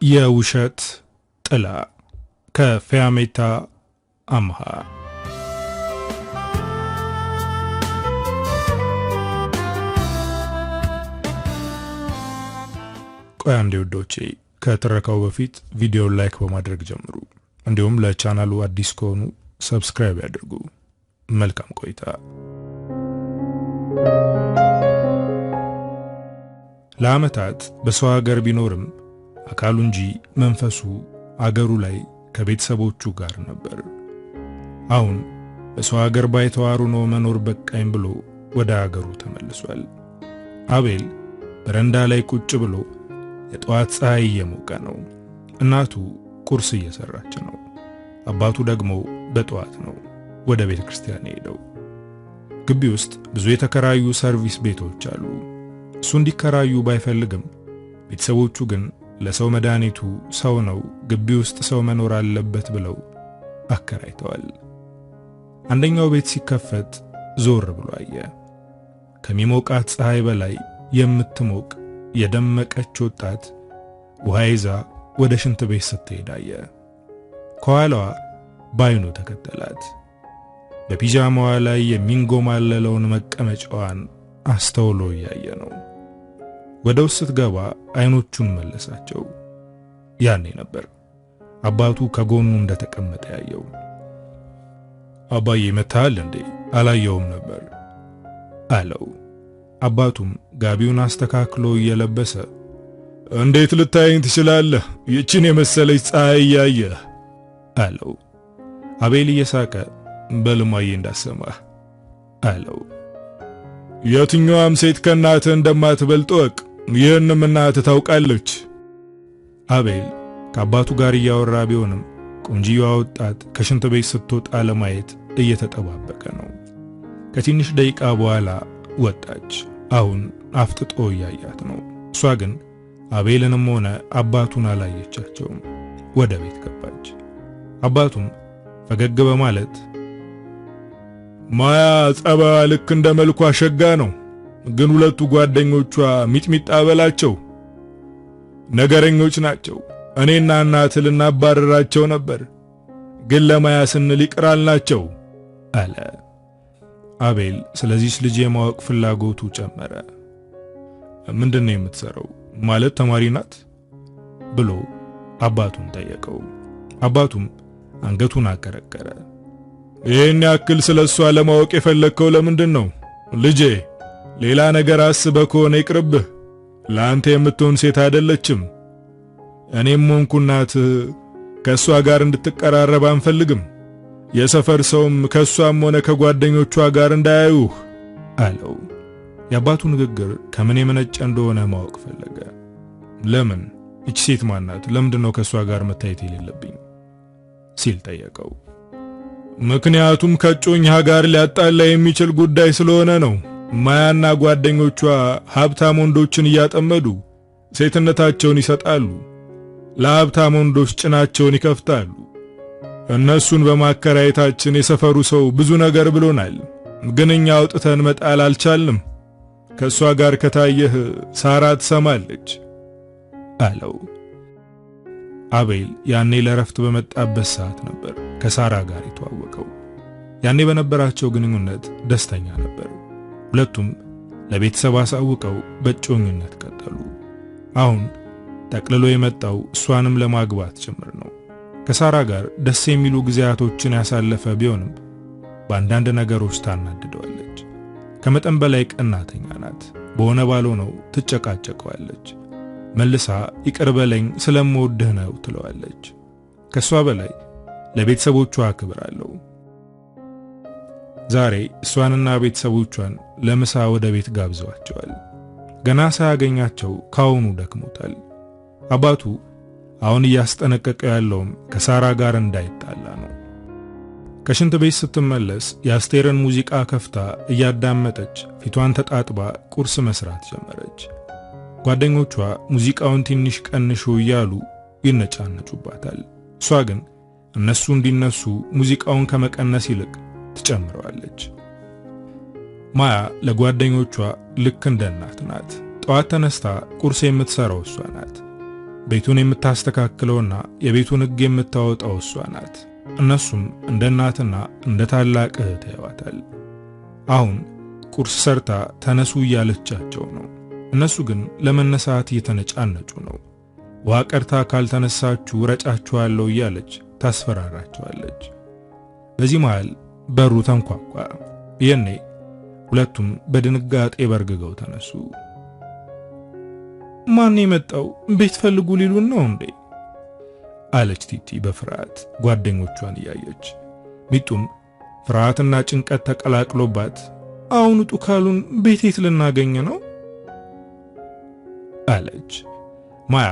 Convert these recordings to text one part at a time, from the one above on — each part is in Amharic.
የውሸት ጥላ ከፊያሜታ አምሃ። ቆይ አንዴ ውዶቼ፣ ከትረካው በፊት ቪዲዮውን ላይክ በማድረግ ጀምሩ። እንዲሁም ለቻናሉ አዲስ ከሆኑ ሰብስክራይብ ያድርጉ። መልካም ቆይታ። ለዓመታት በሰው ሀገር ቢኖርም አካሉ እንጂ መንፈሱ አገሩ ላይ ከቤተሰቦቹ ጋር ነበር። አሁን በሰው ሀገር ባይተዋሩ ነው መኖር በቃኝ ብሎ ወደ ሀገሩ ተመልሷል። አቤል በረንዳ ላይ ቁጭ ብሎ የጠዋት ፀሐይ እየሞቀ ነው። እናቱ ቁርስ እየሰራች ነው። አባቱ ደግሞ በጠዋት ነው ወደ ቤተ ክርስቲያን ሄደው። ግቢ ውስጥ ብዙ የተከራዩ ሰርቪስ ቤቶች አሉ። እሱ እንዲከራዩ ባይፈልግም ቤተሰቦቹ ግን ለሰው መድኃኒቱ ሰው ነው፣ ግቢ ውስጥ ሰው መኖር አለበት ብለው አከራይተዋል። አንደኛው ቤት ሲከፈት ዞር ብሎ አየ። ከሚሞቃት ፀሐይ በላይ የምትሞቅ የደመቀች ወጣት ውሃ ይዛ ወደ ሽንት ቤት ስትሄድ አየ። ከኋላዋ ባይኑ ተከተላት። በፒጃማዋ ላይ የሚንጎማለለውን መቀመጫዋን አስተውሎ እያየ ነው። ወደ ውስጥ ስትገባ አይኖቹን መለሳቸው። ያኔ ነበር አባቱ ከጎኑ እንደተቀመጠ ያየው። አባዬ መታል እንዴ? አላየውም ነበር አለው። አባቱም ጋቢውን አስተካክሎ እየለበሰ እንዴት ልታየኝ ትችላለህ? ይችን የመሰለች ፀሐይ ያየህ አለው። አቤል እየሳቀ በልማዬ እንዳሰማህ አለው። የትኛዋም ሴት ከእናትህ እንደማትበልጥ ወቅ፣ ይህንም እናትህ ታውቃለች። አቤል ከአባቱ ጋር እያወራ ቢሆንም ቆንጂዋ ወጣት ከሽንት ቤት ስትወጣ ለማየት እየተጠባበቀ ነው። ከትንሽ ደቂቃ በኋላ ወጣች። አሁን አፍጥጦ እያያት ነው። እሷ ግን አቤልንም ሆነ አባቱን አላየቻቸውም። ወደ ቤት ገባች። አባቱም ፈገግ በማለት ማያ ጸባዋ ልክ እንደ መልኳ ሸጋ ነው፣ ግን ሁለቱ ጓደኞቿ ሚጥሚጣ በላቸው ነገረኞች ናቸው። እኔና እናትህ ልናባረራቸው ነበር፣ ግን ለማያ ስንል ይቅር አልናቸው አለ። አቤል ስለዚህ ልጅ የማወቅ ፍላጎቱ ጨመረ። ምንድነው የምትሰራው? ማለት ተማሪ ናት ብሎ አባቱን ጠየቀው። አባቱም አንገቱን አቀረቀረ። ይህን ያክል ስለሷ ለማወቅ የፈለግከው ለምንድን ነው? ልጄ ሌላ ነገር አስበህ ከሆነ ይቅርብህ። ለአንተ የምትሆን ሴት አይደለችም። እኔም ሆንኩ እናትህ ከሷ ጋር እንድትቀራረብ አንፈልግም። የሰፈር ሰውም ከሷም ሆነ ከጓደኞቿ ጋር እንዳያዩህ አለው። የአባቱ ንግግር ከምን የመነጨ እንደሆነ ማወቅ ፈለገ። ለምን? እቺ ሴት ማናት? ለምንድነው ከሷ ጋር መታየት የሌለብኝ ሲል ጠየቀው። ምክንያቱም ከጮኛ ጋር ሊያጣላ የሚችል ጉዳይ ስለሆነ ነው። ማያና ጓደኞቿ ሀብታም ወንዶችን እያጠመዱ ሴትነታቸውን ይሰጣሉ። ለሀብታም ወንዶች ጭናቸውን ይከፍታሉ። እነሱን በማከራየታችን የሰፈሩ ሰው ብዙ ነገር ብሎናል፣ ግን እኛ አውጥተን መጣል አልቻልንም። ከሷ ጋር ከታየህ ሳራ ትሰማለች አለው። አቤል ያኔ ለረፍት በመጣበት ሰዓት ነበር ከሳራ ጋር የተዋወቀው። ያኔ በነበራቸው ግንኙነት ደስተኛ ነበር። ሁለቱም ለቤተሰብ አሳውቀው በእጮኝነት ቀጠሉ። አሁን ጠቅልሎ የመጣው እሷንም ለማግባት ጭምር ነው። ከሳራ ጋር ደስ የሚሉ ጊዜያቶችን ያሳለፈ ቢሆንም በአንዳንድ ነገሮች ታናድደዋለች። ከመጠን በላይ ቀናተኛ ናት። በሆነ ባልሆነው ትጨቃጨቀዋለች። መልሳ ይቅር በለኝ ስለምወድህ ነው ትለዋለች። ከሷ በላይ ለቤተሰቦቿ ክብር አለው። ዛሬ እሷንና ቤተሰቦቿን ለምሳ ወደ ቤት ጋብዘዋቸዋል። ገና ሳያገኛቸው ካሁኑ ደክሞታል። አባቱ አሁን እያስጠነቀቀ ያለውም ከሳራ ጋር እንዳይጣላ ነው። ከሽንት ቤት ስትመለስ የአስቴርን ሙዚቃ ከፍታ እያዳመጠች ፊቷን ተጣጥባ ቁርስ መስራት ጀመረች። ጓደኞቿ ሙዚቃውን ትንሽ ቀንሹ እያሉ ይነጫነጩባታል። እሷ ግን እነሱ እንዲነሱ ሙዚቃውን ከመቀነስ ይልቅ ትጨምረዋለች። ማያ ለጓደኞቿ ልክ እንደ እናት ናት። ጠዋት ተነስታ ቁርስ የምትሰራው እሷ ናት። ቤቱን የምታስተካክለውና የቤቱን ሕግ የምታወጣው እሷ ናት። እነሱም እንደ እናትና እንደ ታላቅ እህት ያዋታል። አሁን ቁርስ ሰርታ ተነሱ እያለቻቸው ነው። እነሱ ግን ለመነሳት እየተነጫነጩ ነው። ውሃ ቀርታ ካልተነሳችሁ ረጫችኋለሁ እያለች ታስፈራራቸዋለች። በዚህ መሃል በሩ ተንኳኳ። የኔ ሁለቱም በድንጋጤ በርግገው ተነሱ። ማን የመጣው? ቤት ፈልጉ ሊሉን ነው እንዴ? አለች ቲቲ በፍርሃት ጓደኞቿን እያየች። ሚጡም ፍርሃትና ጭንቀት ተቀላቅሎባት አሁን ውጡ ካሉን ቤት የት ልናገኝ ነው? አለች። ማያ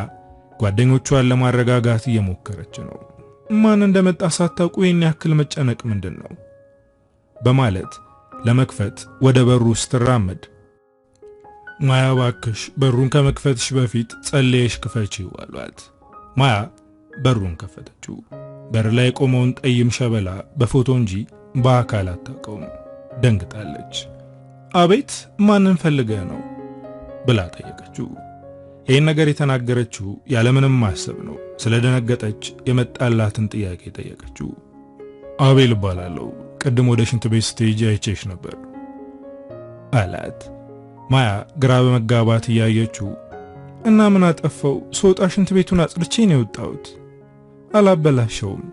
ጓደኞቿን ለማረጋጋት እየሞከረች ነው። ማን እንደመጣ ሳታውቁ ይህን ያክል መጨነቅ ምንድን ነው? በማለት ለመክፈት ወደ በሩ ስትራመድ ማያ ባክሽ በሩን ከመክፈትሽ በፊት ጸልየሽ ክፈቺው አሏት። ማያ በሩን ከፈተችው። በር ላይ የቆመውን ጠይም ሸበላ በፎቶ እንጂ በአካል አታውቀውም። ደንግጣለች። አቤት ማንን ፈልገህ ነው ብላ ጠየቀችው። ይህን ነገር የተናገረችው ያለምንም ማሰብ ነው። ስለደነገጠች የመጣላትን ጥያቄ ጠየቀችው። አቤል እባላለሁ፣ ቅድም ወደ ሽንት ቤት ስትሄጂ አይቼሽ ነበር አላት። ማያ ግራ በመጋባት እያየችው እና ምን አጠፋው? ስወጣ ሽንት ቤቱን አጽድቼ ነው የወጣሁት፣ አላበላሸውም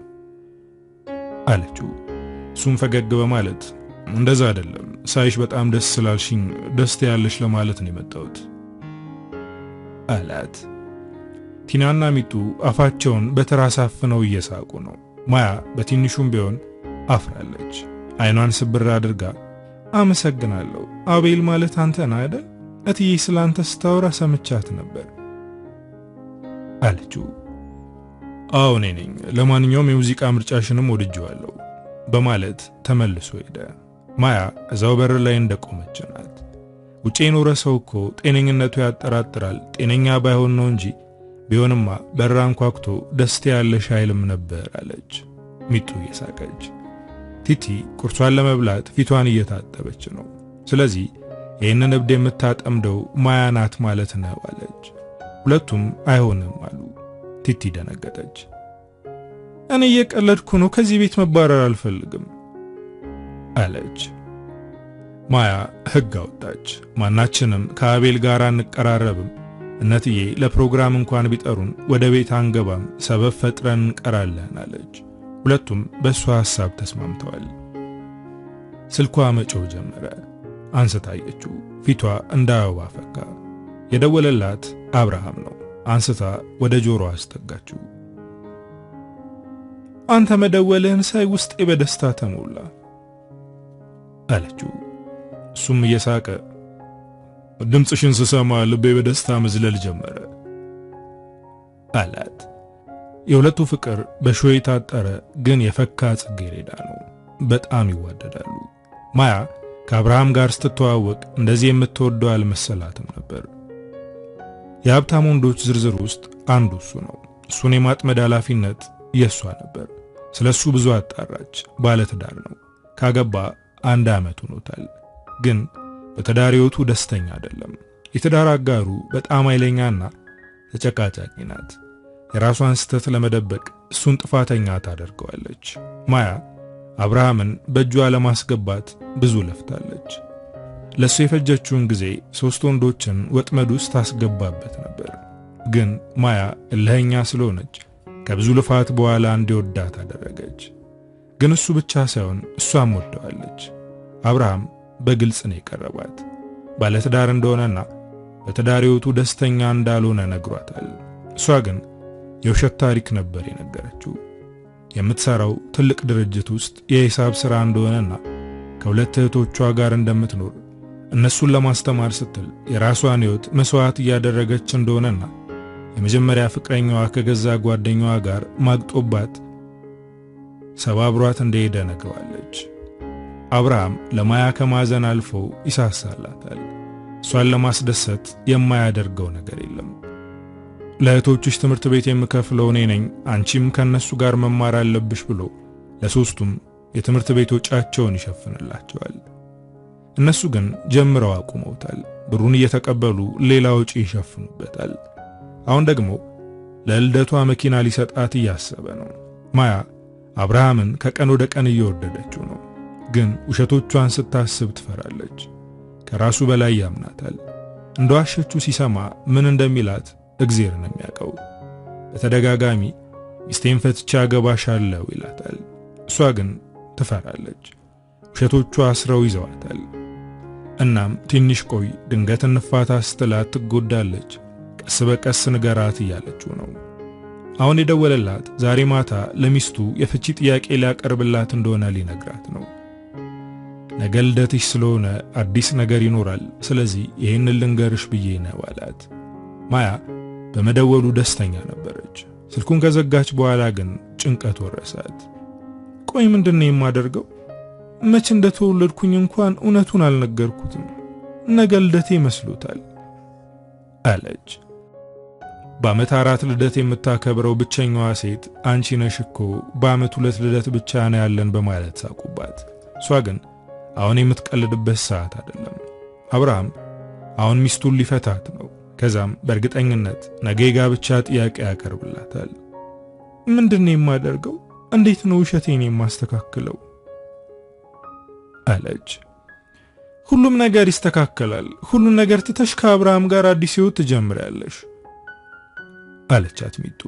አለችው። እሱም ፈገግ በማለት እንደዛ አይደለም፣ ሳይሽ በጣም ደስ ስላልሽኝ ደስታ ያለሽ ለማለት ነው የመጣሁት አላት። ቲናና ሚጡ አፋቸውን በትራስ አፍነው እየሳቁ ነው። ማያ በትንሹም ቢሆን አፍራለች። አይኗን ስብር አድርጋ አመሰግናለሁ፣ አቤል ማለት አንተ ነህ አይደል? እትዬ ስላንተ ስታወራ ሰምቻት ነበር አለችው። አዎ እኔ ነኝ፣ ለማንኛውም የሙዚቃ ምርጫሽንም ወድጄዋለሁ በማለት ተመልሶ ሄደ። ማያ እዛው በር ላይ እንደቆመች ናት። ውጪ የኖረ ሰው እኮ ጤነኝነቱ ያጠራጥራል። ጤነኛ ባይሆን ነው እንጂ ቢሆንማ በር አንኳኩቶ ደስታ ያለሽ አይልም ነበር አለች ሚጡ እየሳቀች። ቲቲ ቁርሷን ለመብላት ፊቷን እየታጠበች ነው። ስለዚህ ይህንን እብድ የምታጠምደው ማያ ናት ማለት ነው አለች። ሁለቱም አይሆንም አሉ። ቲቲ ደነገጠች። እኔ እየቀለድኩ ነው፣ ከዚህ ቤት መባረር አልፈልግም አለች። ማያ ሕግ አወጣች። ማናችንም ከአቤል ጋር እንቀራረብም፣ እነትዬ ለፕሮግራም እንኳን ቢጠሩን ወደ ቤት አንገባም፣ ሰበብ ፈጥረን እንቀራለን አለች። ሁለቱም በእሷ ሐሳብ ተስማምተዋል። ስልኳ መጮህ ጀመረ። አንስታየችው። ፊቷ እንደ አበባ ፈካ። የደወለላት አብርሃም ነው። አንስታ ወደ ጆሮ አስጠጋችው። አንተ መደወልህን ሳይ ውስጤ በደስታ ተሞላ አለችው። እሱም እየሳቀ ድምፅሽን ስሰማ ልቤ በደስታ መዝለል ጀመረ አላት። የሁለቱ ፍቅር በሾህ የታጠረ ግን የፈካ ጽጌረዳ ነው። በጣም ይዋደዳሉ። ማያ ከአብርሃም ጋር ስትተዋወቅ እንደዚህ የምትወደው አልመሰላትም ነበር። የሀብታም ወንዶች ዝርዝር ውስጥ አንዱ እሱ ነው። እሱን የማጥመድ ኃላፊነት የሷ ነበር። ስለሱ ብዙ አጣራች። ባለትዳር ነው። ካገባ 1 ዓመት ሆኖታል። ግን በትዳር ሕይወቱ ደስተኛ አይደለም። የትዳር አጋሩ በጣም ኃይለኛና ተጨቃጫቂ ናት። የራሷን ስህተት ለመደበቅ እሱን ጥፋተኛ ታደርገዋለች። ማያ አብርሃምን በእጇ ለማስገባት ብዙ ለፍታለች። ለሱ የፈጀችውን ጊዜ 3 ወንዶችን ወጥመድ ውስጥ ታስገባበት ነበር። ግን ማያ እልህኛ ስለሆነች ከብዙ ልፋት በኋላ እንዲወዳት አደረገች። ግን እሱ ብቻ ሳይሆን እሷም ወደዋለች። አብርሃም በግልጽ ነው የቀረባት። ባለትዳር እንደሆነና በትዳር ሕይወቱ ደስተኛ እንዳልሆነ ነግሯታል። እሷ ግን የውሸት ታሪክ ነበር የነገረችው። የምትሰራው ትልቅ ድርጅት ውስጥ የሂሳብ ሥራ እንደሆነና ከሁለት እህቶቿ ጋር እንደምትኖር እነሱን ለማስተማር ስትል የራሷን ሕይወት መስዋዕት እያደረገች እንደሆነና የመጀመሪያ ፍቅረኛዋ ከገዛ ጓደኛዋ ጋር ማግጦባት ሰባብሯት እንደሄደ ነግረዋለች። አብርሃም ለማያ ከማዘን አልፎ ይሳሳላታል። እሷን ለማስደሰት የማያደርገው ነገር የለም። ለእህቶችሽ ትምህርት ቤት የምከፍለው እኔ ነኝ፣ አንቺም ከነሱ ጋር መማር አለብሽ ብሎ ለሶስቱም የትምህርት ቤት ወጪያቸውን ይሸፍንላቸዋል። እነሱ ግን ጀምረው አቁመውታል። ብሩን እየተቀበሉ ሌላ ወጪ ይሸፍኑበታል። አሁን ደግሞ ለልደቷ መኪና ሊሰጣት እያሰበ ነው። ማያ አብርሃምን ከቀን ወደ ቀን እየወደደችው ነው። ግን ውሸቶቿን ስታስብ ትፈራለች። ከራሱ በላይ ያምናታል። እንደዋሸችው ሲሰማ ምን እንደሚላት እግዚአብሔር ነው የሚያውቀው። በተደጋጋሚ ሚስቴን ፈትቼ አገባሻለሁ ይላታል። እሷ ግን ትፈራለች። ውሸቶቿ አስረው ይዘዋታል። እናም ትንሽ ቆይ ድንገት እንፋታ ስትላት ትጎዳለች። ቀስ በቀስ ንገራት እያለችው ነው። አሁን የደወለላት ዛሬ ማታ ለሚስቱ የፍቺ ጥያቄ ሊያቀርብላት እንደሆነ ሊነግራት ነው። ነገ ልደትሽ ስለሆነ አዲስ ነገር ይኖራል፣ ስለዚህ ይህንን ልንገርሽ ብዬ ነው አላት። ማያ በመደወሉ ደስተኛ ነበረች። ስልኩን ከዘጋች በኋላ ግን ጭንቀት ወረሳት። ቆይ ምንድነው የማደርገው? መች እንደተወለድኩኝ እንኳን እውነቱን አልነገርኩትም። ነገ ልደቴ መስሎታል አለች። በዓመት 4 ልደት የምታከብረው ብቸኛዋ ሴት አንቺ ነሽ እኮ በዓመት 2 ልደት ብቻ ነው ያለን በማለት ሳቁባት። እሷ ግን አሁን የምትቀልድበት ሰዓት አይደለም። አብርሃም አሁን ሚስቱን ሊፈታት ነው። ከዛም በእርግጠኝነት ነገ የጋብቻ ጥያቄ ያቀርብላታል። ምንድነው የማደርገው? እንዴት ነው ውሸቴን የማስተካክለው? አለች። ሁሉም ነገር ይስተካከላል። ሁሉም ነገር ትተሽ ከአብርሃም ጋር አዲስ ሕይወት ትጀምሪያለሽ አለቻት ሚጡ።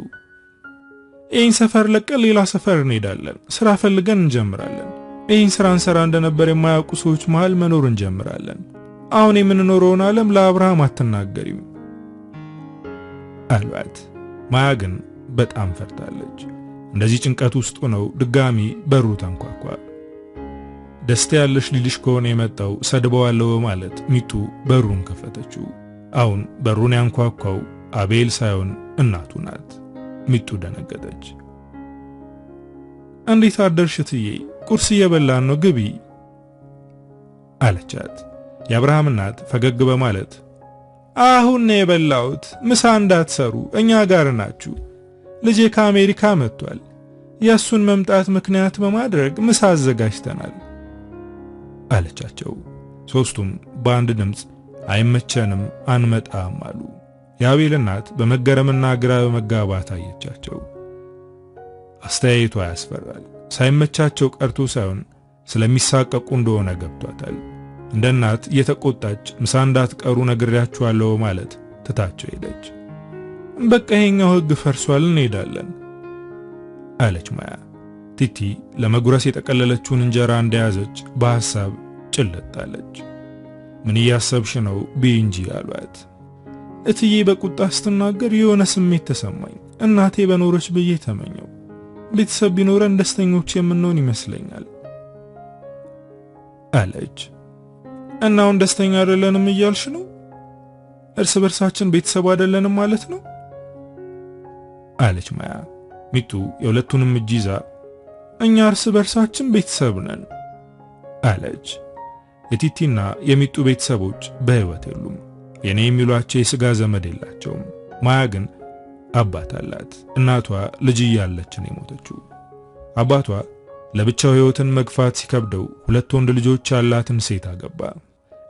ይህን ሰፈር ለቀን ሌላ ሰፈር እንሄዳለን። ስራ ፈልገን እንጀምራለን። ይህን ስራ እንሰራ እንደነበር የማያውቁ ሰዎች መሃል መኖር እንጀምራለን። አሁን የምንኖረውን ዓለም ለአብርሃም አትናገሪም አሏት። ማያ ግን በጣም ፈርታለች። እንደዚህ ጭንቀት ውስጥ ነው ድጋሚ በሩ ተንኳኳ። ደስታ ያለሽ ሊልሽ ከሆነ የመጣው ሰድበዋለሁ በማለት ሚጡ በሩን ከፈተችው። አሁን በሩን ያንኳኳው አቤል ሳይሆን እናቱ ናት። ሚጡ ደነገጠች። እንዴት አደርሽ እትዬ? ቁርስ እየበላን ነው፣ ግቢ አለቻት። የአብርሃም እናት ፈገግ በማለት አሁን ነው የበላሁት፣ ምሳ እንዳትሰሩ እኛ ጋር ናችሁ። ልጄ ከአሜሪካ መጥቷል። የሱን መምጣት ምክንያት በማድረግ ምሳ አዘጋጅተናል አለቻቸው። ሶስቱም በአንድ ድምፅ አይመቸንም አንመጣም አሉ። የአቤል እናት በመገረምና ግራ በመጋባት አየቻቸው። አስተያየቷ ያስፈራል። ሳይመቻቸው ቀርቶ ሳይሆን ስለሚሳቀቁ እንደሆነ ገብቷታል። እንደ እናት እየተቆጣች ምሳ እንዳትቀሩ ነግሬያችኋለሁ ማለት ትታቸው ሄደች። በቃ ይሄኛው ሕግ ፈርሷል እንሄዳለን አለች ማያ። ቲቲ ለመጉረስ የጠቀለለችውን እንጀራ እንደያዘች በሐሳብ ጭልጣለች። ምን እያሰብሽ ነው ቢንጂ አሏት። እትዬ በቁጣ ስትናገር የሆነ ስሜት ተሰማኝ። እናቴ በኖረች ብዬ ተመኘው። ቤተሰብ ቢኖረን ደስተኞች የምንሆን ይመስለኛል አለች። እና አሁን ደስተኛ አይደለንም እያልሽ ነው? እርስ በርሳችን ቤተሰብ አይደለንም ማለት ነው አለች ማያ። ሚጡ የሁለቱንም እጅ ይዛ እኛ እርስ በርሳችን ቤተሰብ ነን አለች። የቲቲና የሚጡ ቤተሰቦች በሕይወት የሉም። የኔ የሚሏቸው የሥጋ ዘመድ የላቸውም። ማያ ግን አባት አላት። እናቷ ልጅ እያለች ነው የሞተችው። አባቷ ለብቻው ሕይወትን መግፋት ሲከብደው 2 ወንድ ልጆች ያላትን ሴት አገባ።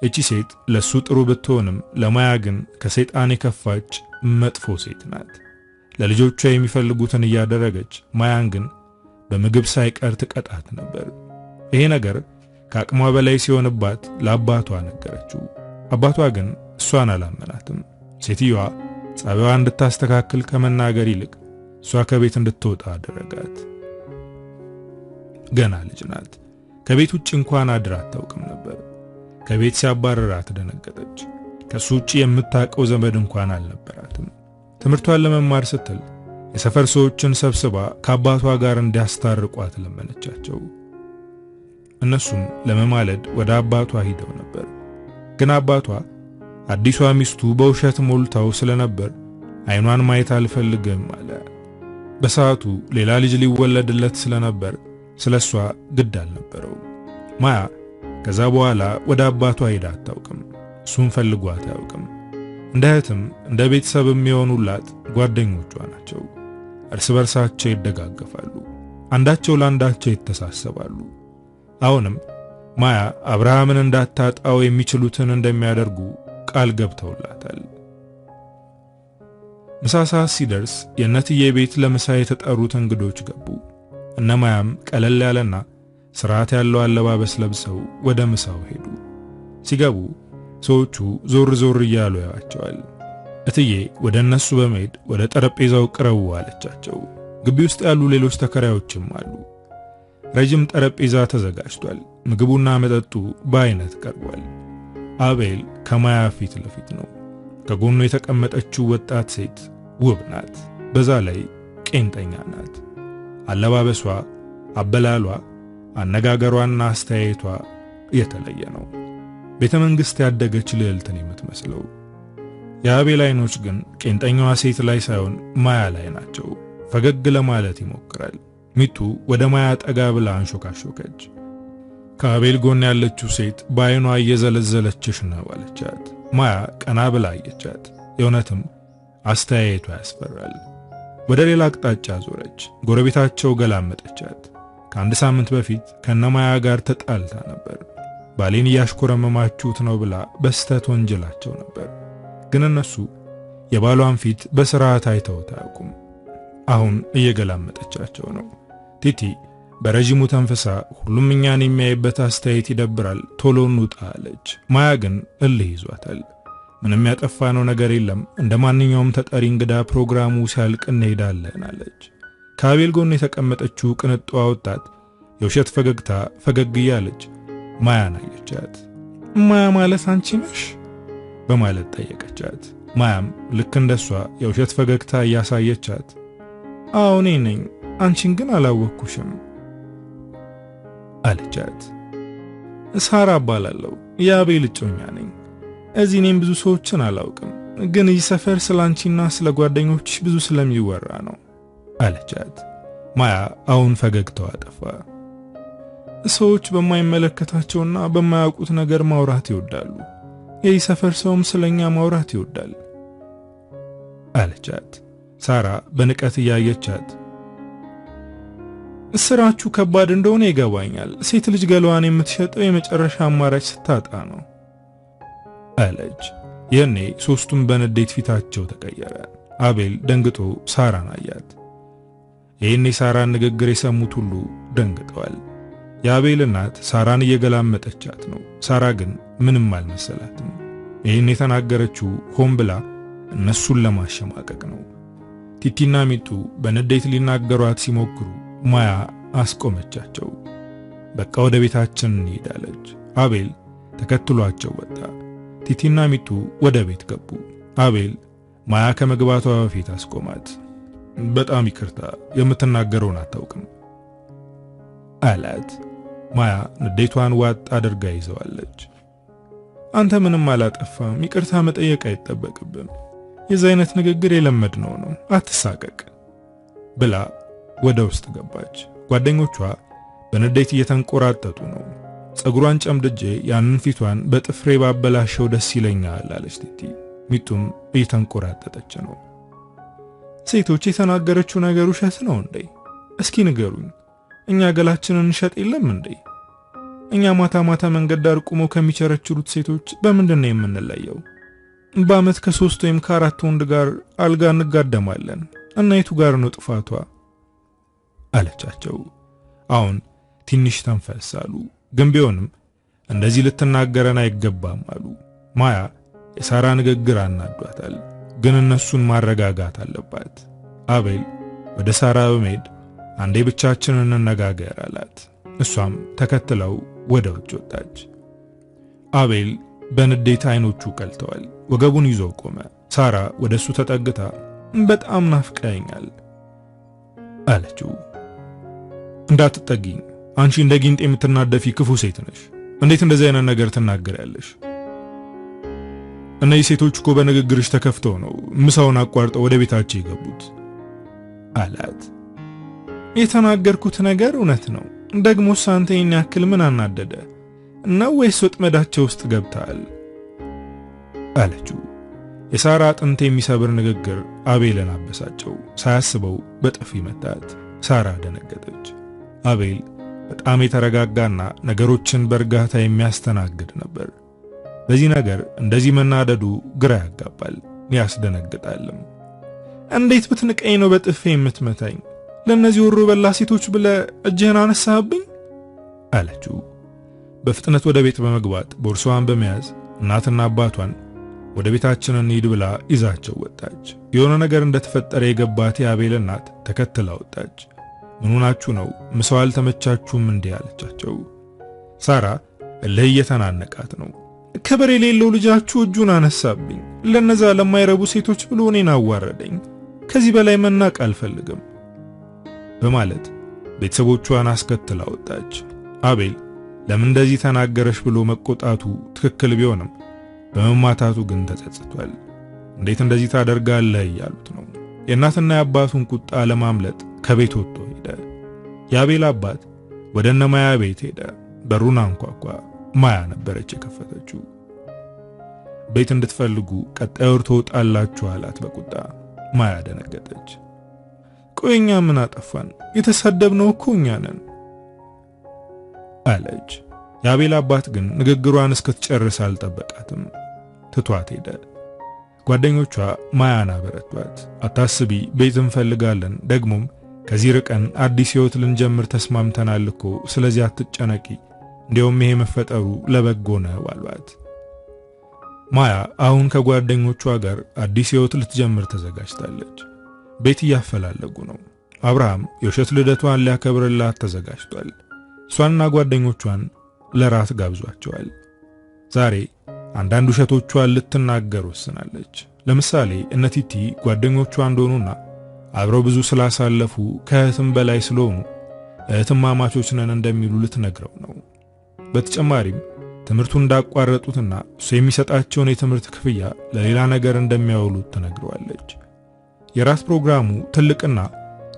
እቺ ሴት ለሱ ጥሩ ብትሆንም ለማያ ግን ከሰይጣን የከፋች መጥፎ ሴት ናት። ለልጆቿ የሚፈልጉትን እያደረገች ማያን ግን በምግብ ሳይቀር ትቀጣት ነበር። ይሄ ነገር ከአቅሟ በላይ ሲሆንባት ለአባቷ ነገረችው። አባቷ ግን እሷን አላመናትም። ሴትዮዋ ጸባይዋ እንድታስተካክል ከመናገር ይልቅ እሷ ከቤት እንድትወጣ አደረጋት። ገና ልጅ ናት። ከቤት ውጭ እንኳን አድራ አታውቅም ነበር። ከቤት ሲያባረራት ደነገጠች። ከሱ ውጭ የምታውቀው ዘመድ እንኳን አልነበራትም። ትምህርቷን ለመማር ስትል የሰፈር ሰዎችን ሰብስባ ከአባቷ ጋር እንዲያስታርቋት ለመነቻቸው። እነሱም ለመማለድ ወደ አባቷ ሂደው ነበር። ግን አባቷ አዲሷ ሚስቱ በውሸት ሞልታው ስለነበር አይኗን ማየት አልፈልግም አለ። በሰዓቱ ሌላ ልጅ ሊወለድለት ስለነበር ስለሷ ግድ አልነበረው። ማያ ከዛ በኋላ ወደ አባቷ ሄዳ አታውቅም። እሱን ፈልጓት አያውቅም። እንደ እህትም እንደ ቤተሰብ የሚሆኑላት ጓደኞቿ ናቸው። እርስ በርሳቸው ይደጋገፋሉ፣ አንዳቸው ለአንዳቸው ይተሳሰባሉ። አሁንም ማያ አብርሃምን እንዳታጣው የሚችሉትን እንደሚያደርጉ ቃል ገብተውላታል። ምሳ ሰዓት ሲደርስ የእነትዬ ቤት ለምሳ የተጠሩት እንግዶች ገቡ። እነማያም ቀለል ያለና ስርዓት ያለው አለባበስ ለብሰው ወደ ምሳው ሄዱ። ሲገቡ ሰዎቹ ዞር ዞር እያሉ ያዋቸዋል። እትዬ ወደ እነሱ በመሄድ ወደ ጠረጴዛው ቅረቡ አለቻቸው። ግቢ ውስጥ ያሉ ሌሎች ተከራዮችም አሉ። ረጅም ጠረጴዛ ተዘጋጅቷል። ምግቡና መጠጡ በአይነት ቀርቧል። አቤል ከማያ ፊት ለፊት ነው። ከጎኑ የተቀመጠችው ወጣት ሴት ውብ ናት። በዛ ላይ ቄንጠኛ ናት። አለባበሷ፣ አበላሏ፣ አነጋገሯና አስተያየቷ የተለየ ነው። ቤተ መንግሥት ያደገች ልዕልትን የምትመስለው። የአቤል አይኖች ግን ቄንጠኛዋ ሴት ላይ ሳይሆን ማያ ላይ ናቸው። ፈገግ ለማለት ይሞክራል። ሚጡ ወደ ማያ ጠጋ ብላ አንሾካሾከች። ከአቤል ጎን ያለችው ሴት በአይኗ እየዘለዘለችሽ ነው አለቻት። ማያ ቀና ብላ አየቻት። የእውነትም አስተያየቷ ያስፈራል። ወደ ሌላ አቅጣጫ ዞረች። ጎረቤታቸው ገላመጠቻት። ከአንድ ሳምንት በፊት ከነማያ ጋር ተጣልታ ነበር። ባሌን እያሽኮረመማችሁት ነው ብላ በስተት ወንጀላቸው ነበር። ግን እነሱ የባሏን ፊት በስርዓት አይተውት አያውቁም። አሁን እየገላመጠቻቸው ነው። ቲቲ በረጅሙ ተንፈሳ ሁሉም እኛን የሚያይበት አስተያየት ይደብራል፣ ቶሎ እንውጣ አለች። ማያ ግን እልህ ይዟታል። ምንም ያጠፋነው ነገር የለም፣ እንደ ማንኛውም ተጠሪ እንግዳ ፕሮግራሙ ሲያልቅ እንሄዳለን አለች። ከአቤል ጎን የተቀመጠችው ቅንጧ ወጣት የውሸት ፈገግታ ፈገግ እያለች ማያን አየቻት። ማያ ማለት አንቺ ነሽ በማለት ጠየቀቻት። ማያም ልክ እንደሷ የውሸት ፈገግታ እያሳየቻት አዎ እኔ ነኝ፣ አንቺን ግን አላወቅኩሽም አለቻት። ሳራ እባላለሁ፣ የአቤል እጮኛ ነኝ። እዚህ እኔም ብዙ ሰዎችን አላውቅም፣ ግን ይህ ሰፈር ስላንቺና ስለ ጓደኞችሽ ብዙ ስለሚወራ ነው አለቻት። ማያ አሁን ፈገግታዋ ጠፋ። ሰዎች በማይመለከታቸውና በማያውቁት ነገር ማውራት ይወዳሉ። ይህ ሰፈር ሰውም ስለኛ ማውራት ይወዳል አለቻት። ሳራ በንቀት እያየቻት ስራችሁ ከባድ እንደሆነ ይገባኛል። ሴት ልጅ ገለዋን የምትሸጠው የመጨረሻ አማራጭ ስታጣ ነው አለች። የኔ ሶስቱም በንዴት ፊታቸው ተቀየረ። አቤል ደንግጦ ሳራን አያት። የኔ ሳራን ንግግር የሰሙት ሁሉ ደንግጠዋል። የአቤል እናት ሳራን እየገላመጠቻት ነው። ሳራ ግን ምንም አልመሰላትም። ይህን የተናገረችው ሆን ብላ እነሱን ለማሸማቀቅ ነው። ቲቲና ሚጡ በንዴት ሊናገሯት ሲሞክሩ ማያ አስቆመቻቸው። በቃ ወደ ቤታችን እንሄዳለች። አቤል ተከትሏቸው ወጣ። ቲቲና ሚጡ ወደ ቤት ገቡ። አቤል ማያ ከመግባቷ በፊት አስቆማት። በጣም ይቅርታ፣ የምትናገረውን አታውቅም አላት። ማያ ንዴቷን ዋጥ አድርጋ ይዘዋለች። አንተ ምንም አላጠፋም፣ ይቅርታ መጠየቅ አይጠበቅብም። የዚህ አይነት ንግግር የለመድነው ነው፣ አትሳቀቅ ብላ ወደ ውስጥ ገባች። ጓደኞቿ በንዴት እየተንቆራጠጡ ነው። ጸጉሯን ጨምድጄ ያንን ፊቷን በጥፍሬ ባበላሸው ደስ ይለኛል አለች ቲቲ። ሚጡም እየተንቆራጠጠች ነው። ሴቶች የተናገረችው ነገር ውሸት ነው እንዴ? እስኪ ንገሩኝ። እኛ ገላችንን እንሸጥ የለም እንዴ? እኛ ማታ ማታ መንገድ ዳር ቆመው ከሚቸረችሩት ሴቶች በምንድን ነው የምንለየው? በአመት ከ3 ወይም ከ4 ወንድ ጋር አልጋ እንጋደማለን እና የቱ ጋር ነው ጥፋቷ አለቻቸው። አሁን ትንሽ ተንፈስ አሉ። ግን ቢሆንም እንደዚህ ልትናገረን አይገባም አሉ። ማያ የሳራ ንግግር አናዷታል፣ ግን እነሱን ማረጋጋት አለባት። አቤል ወደ ሳራ በመሄድ አንዴ ብቻችንን እንነጋገር አላት። እሷም ተከትለው ወደ ውጭ ወጣች። አቤል በንዴት አይኖቹ ቀልተዋል። ወገቡን ይዞ ቆመ። ሳራ ወደሱ ተጠግታ በጣም ናፍቀኛል አለችው። እንዳትጠጊኝ፣ አንቺ እንደ ጊንጥ የምትናደፊ ክፉ ሴት ነሽ። እንዴት እንደዚህ አይነት ነገር ትናገሪያለሽ? እነዚህ ሴቶች እኮ በንግግርሽ ተከፍተው ነው ምሳውን አቋርጠው ወደ ቤታቸው የገቡት አላት። የተናገርኩት ነገር እውነት ነው። ደግሞ ሳንተ ይህን ያክል ምን አናደደ ነው ወይስ ወጥመዳቸው ውስጥ ገብታል አለችው። የሳራ አጥንት የሚሰብር ንግግር አቤልን አበሳጨው። ሳያስበው በጥፊ መታት። ሳራ ደነገጠች። አቤል በጣም የተረጋጋና ነገሮችን በእርጋታ የሚያስተናግድ ነበር። በዚህ ነገር እንደዚህ መናደዱ ግራ ያጋባል፣ ያስደነግጣልም። እንዴት ብትንቀኝ ነው በጥፌ የምትመታኝ? ለነዚህ ወሮ በላ ሴቶች ብለ እጅህን አነሳህብኝ አለችው። በፍጥነት ወደ ቤት በመግባት ቦርሳዋን በመያዝ እናትና አባቷን ወደ ቤታችን እንሂድ ብላ ይዛቸው ወጣች። የሆነ ነገር እንደተፈጠረ የገባት የአቤል እናት ተከትላ ወጣች። ምን ሆናችሁ ነው? ምሳው አልተመቻችሁም እንዴ አለቻቸው። ሳራ እልህ እየተናነቃት ነው። ክብር የሌለው ልጃችሁ እጁን አነሳብኝ፣ ለነዛ ለማይረቡ ሴቶች ብሎ እኔን አዋረደኝ፣ ከዚህ በላይ መናቅ አልፈልግም በማለት ቤተሰቦቿን አስከትላ ወጣች። አቤል ለምን እንደዚህ ተናገረሽ ብሎ መቆጣቱ ትክክል ቢሆንም በመማታቱ ግን ተጸጽቷል። እንዴት እንደዚህ ታደርጋለህ እያሉት ነው። የእናትና የአባቱን ቁጣ ለማምለጥ ከቤት ወጥቶ ሄደ። የአቤል አባት ወደ እነ ማያ ቤት ሄደ። በሩን አንኳኳ። ማያ ነበረች የከፈተችው። ቤት እንድትፈልጉ ቀጣይ ወር ትወጣላችሁ አላት በቁጣ። ማያ ደነገጠች። ቆይኛ ምን አጠፋን? የተሳደብነው እኮ እኛ ነን አለች። የአቤል አባት ግን ንግግሯን እስክትጨርስ አልጠበቃትም። ትቷት ሄደ። ጓደኞቿ ማያን አበረቷት። አታስቢ፣ ቤት እንፈልጋለን፣ ደግሞም ከዚህ ርቀን አዲስ ሕይወት ልንጀምር ተስማምተናል እኮ፣ ስለዚህ አትጨነቂ፣ እንዲያውም ይሄ መፈጠሩ ለበጎ ነው አሏት። ማያ አሁን ከጓደኞቿ ጋር አዲስ ሕይወት ልትጀምር ተዘጋጅታለች። ቤት እያፈላለጉ ነው። አብርሃም የውሸት ልደቷን ሊያከብርላት ተዘጋጅቷል። እሷንና ጓደኞቿን ለራት ጋብዟቸዋል። ዛሬ አንዳንድ ውሸቶቿን ልትናገር ወስናለች። ለምሳሌ እነቲቲ ጓደኞቿ እንደሆኑና አብረው ብዙ ስላሳለፉ ከእህትም በላይ ስለሆኑ እህትማማቾች ነን እንደሚሉ ልትነግረው ነው። በተጨማሪም ትምህርቱን እንዳቋረጡትና እሱ የሚሰጣቸውን የትምህርት ክፍያ ለሌላ ነገር እንደሚያውሉት ትነግረዋለች። የራት ፕሮግራሙ ትልቅና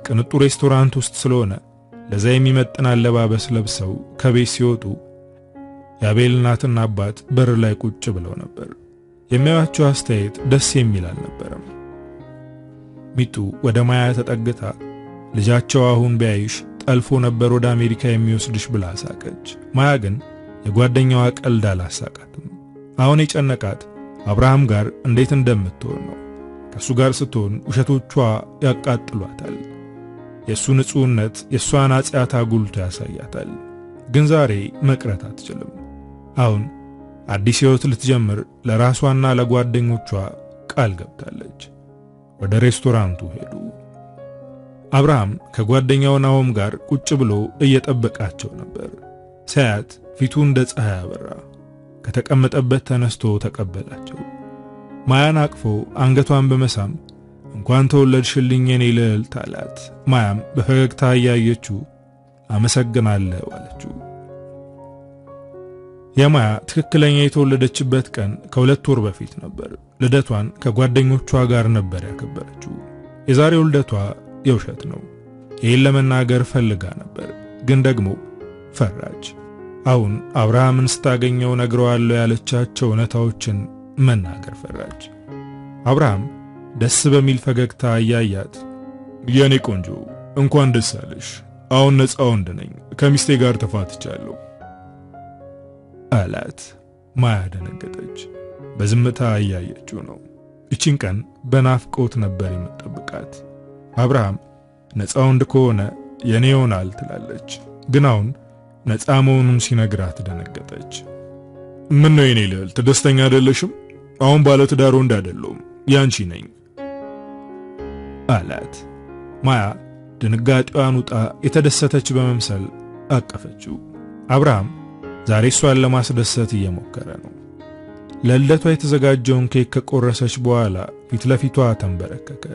ቅንጡ ሬስቶራንት ውስጥ ስለሆነ ለዛ የሚመጥን አለባበስ ለብሰው ከቤት ሲወጡ የአቤል እናትና አባት በር ላይ ቁጭ ብለው ነበር። የሚያዩአቸው አስተያየት ደስ የሚል አልነበረም። ሚጡ ወደ ማያ ተጠግታ ልጃቸው አሁን ቢያይሽ ጠልፎ ነበር ወደ አሜሪካ የሚወስድሽ ብላ ሳቀች። ማያ ግን የጓደኛዋ ቀልድ አላሳቃትም። አሁን የጨነቃት አብርሃም ጋር እንዴት እንደምትሆን ነው። ከሱ ጋር ስትሆን ውሸቶቿ ያቃጥሏታል። የሱ ንጹህነት የሷን ኃጢአት አጉልቶ ያሳያታል። ግን ዛሬ መቅረት አትችልም። አሁን አዲስ ሕይወት ልትጀምር ለራሷና ለጓደኞቿ ቃል ገብታለች። ወደ ሬስቶራንቱ ሄዱ። አብርሃም ከጓደኛው ናሆም ጋር ቁጭ ብሎ እየጠበቃቸው ነበር። ሳያት ፊቱ እንደ ፀሐይ አበራ። ከተቀመጠበት ተነስቶ ተቀበላቸው። ማያን አቅፎ አንገቷን በመሳም እንኳን ተወለድሽልኝ የኔ ልዕልት አላት። ማያም በፈገግታ እያየችው አመሰግናለሁ አለችው። የማያ ትክክለኛ የተወለደችበት ቀን ከሁለት ወር በፊት ነበር። ልደቷን ከጓደኞቿ ጋር ነበር ያከበረችው። የዛሬው ልደቷ የውሸት ነው። ይህን ለመናገር ፈልጋ ነበር፣ ግን ደግሞ ፈራች። አሁን አብርሃምን ስታገኘው ነግረዋለሁ ያለቻቸው እውነታዎችን መናገር ፈራች። አብርሃም ደስ በሚል ፈገግታ እያያት የኔ ቆንጆ እንኳን ደስ አለሽ፣ አሁን ነፃ ወንድ ነኝ፣ ከሚስቴ ጋር ተፋትቻለሁ አላት። ማያ ደነገጠች። በዝምታ እያየችው ነው። እቺን ቀን በናፍቆት ነበር የምትጠብቃት። አብርሃም ነፃ ወንድ ከሆነ የኔ ይሆናል ትላለች። ግን አሁን ነፃ መሆኑን ሲነግራት ደነገጠች። ምን ነው የኔ ልዕልት ደስተኛ አይደለሽም? አሁን ባለ ትዳር ወንድ አይደለሁም፣ ያንቺ ነኝ አላት። ማያ ድንጋጤዋን ውጣ የተደሰተች በመምሰል አቀፈችው። አብርሃም ዛሬ እሷን ለማስደሰት እየሞከረ ነው። ለልደቷ የተዘጋጀውን ኬክ ከቆረሰች በኋላ ፊት ለፊቷ ተንበረከከ።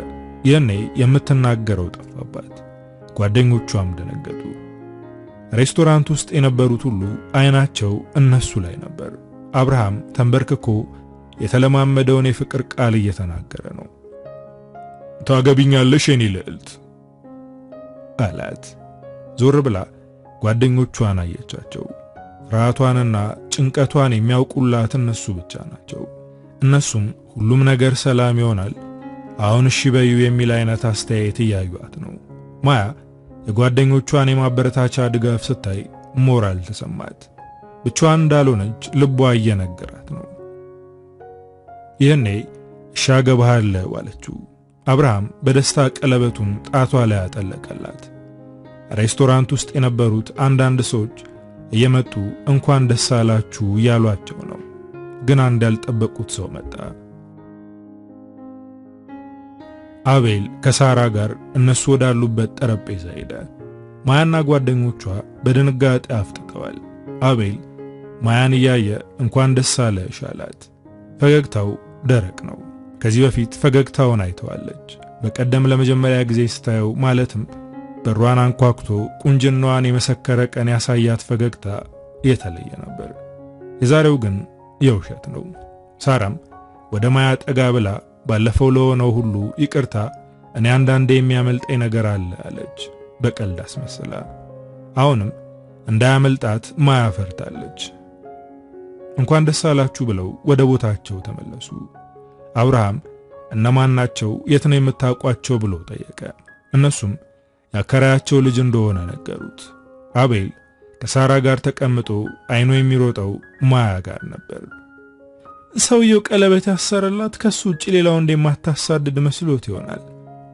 የኔ የምትናገረው ጠፋባት። ጓደኞቿም ደነገጡ። ሬስቶራንት ውስጥ የነበሩት ሁሉ አይናቸው እነሱ ላይ ነበር። አብርሃም ተንበርክኮ የተለማመደውን የፍቅር ቃል እየተናገረ ነው። ታገቢኛለሽ የኔ ልዕልት አላት። ዞር ብላ ጓደኞቿን አየቻቸው። ፍርሃቷንና ጭንቀቷን የሚያውቁላት እነሱ ብቻ ናቸው። እነሱም ሁሉም ነገር ሰላም ይሆናል፣ አሁን እሺ በዩ የሚል አይነት አስተያየት እያዩአት ነው። ማያ የጓደኞቿን የማበረታቻ ድጋፍ ስታይ ሞራል ተሰማት። ብቻዋን እንዳልሆነች ልቧ እየነገራት ነው። ይህኔ እሺ አገባሃለሁ አለችው። አብርሃም በደስታ ቀለበቱን ጣቷ ላይ አጠለቀላት። ሬስቶራንት ውስጥ የነበሩት አንዳንድ ሰዎች እየመጡ እንኳን ደስ አላችሁ ያሏቸው ነው። ግን አንድ ያልጠበቁት ሰው መጣ። አቤል ከሳራ ጋር እነሱ ወዳሉበት ጠረጴዛ ሄደ። ማያና ጓደኞቿ በድንጋጤ አፍጥጠዋል። አቤል ማያን እያየ እንኳን ደስ አለሽ አላት። ፈገግታው ደረቅ ነው። ከዚህ በፊት ፈገግታውን አይተዋለች። በቀደም ለመጀመሪያ ጊዜ ስታየው ማለትም በሯን አንኳኩቶ ቁንጅናዋን የመሰከረ ቀን ያሳያት ፈገግታ የተለየ ነበር። የዛሬው ግን የውሸት ነው። ሳራም ወደ ማያ ጠጋ ብላ ባለፈው ለሆነው ሁሉ ይቅርታ፣ እኔ አንዳንዴ የሚያመልጠኝ ነገር አለ አለች በቀልድ አስመስላ። አሁንም እንዳያመልጣት ማያ ፈርታለች። እንኳን ደስ አላችሁ ብለው ወደ ቦታቸው ተመለሱ። አብርሃም እነማን ናቸው የት ነው የምታውቋቸው ብሎ ጠየቀ። እነሱም ያከራያቸው ልጅ እንደሆነ ነገሩት። አቤል ከሳራ ጋር ተቀምጦ አይኑ የሚሮጠው ማያ ጋር ነበር። ሰውየው ቀለበት ያሰረላት ከሱ ውጪ ሌላው እንደማታሳድድ መስሎት ይሆናል።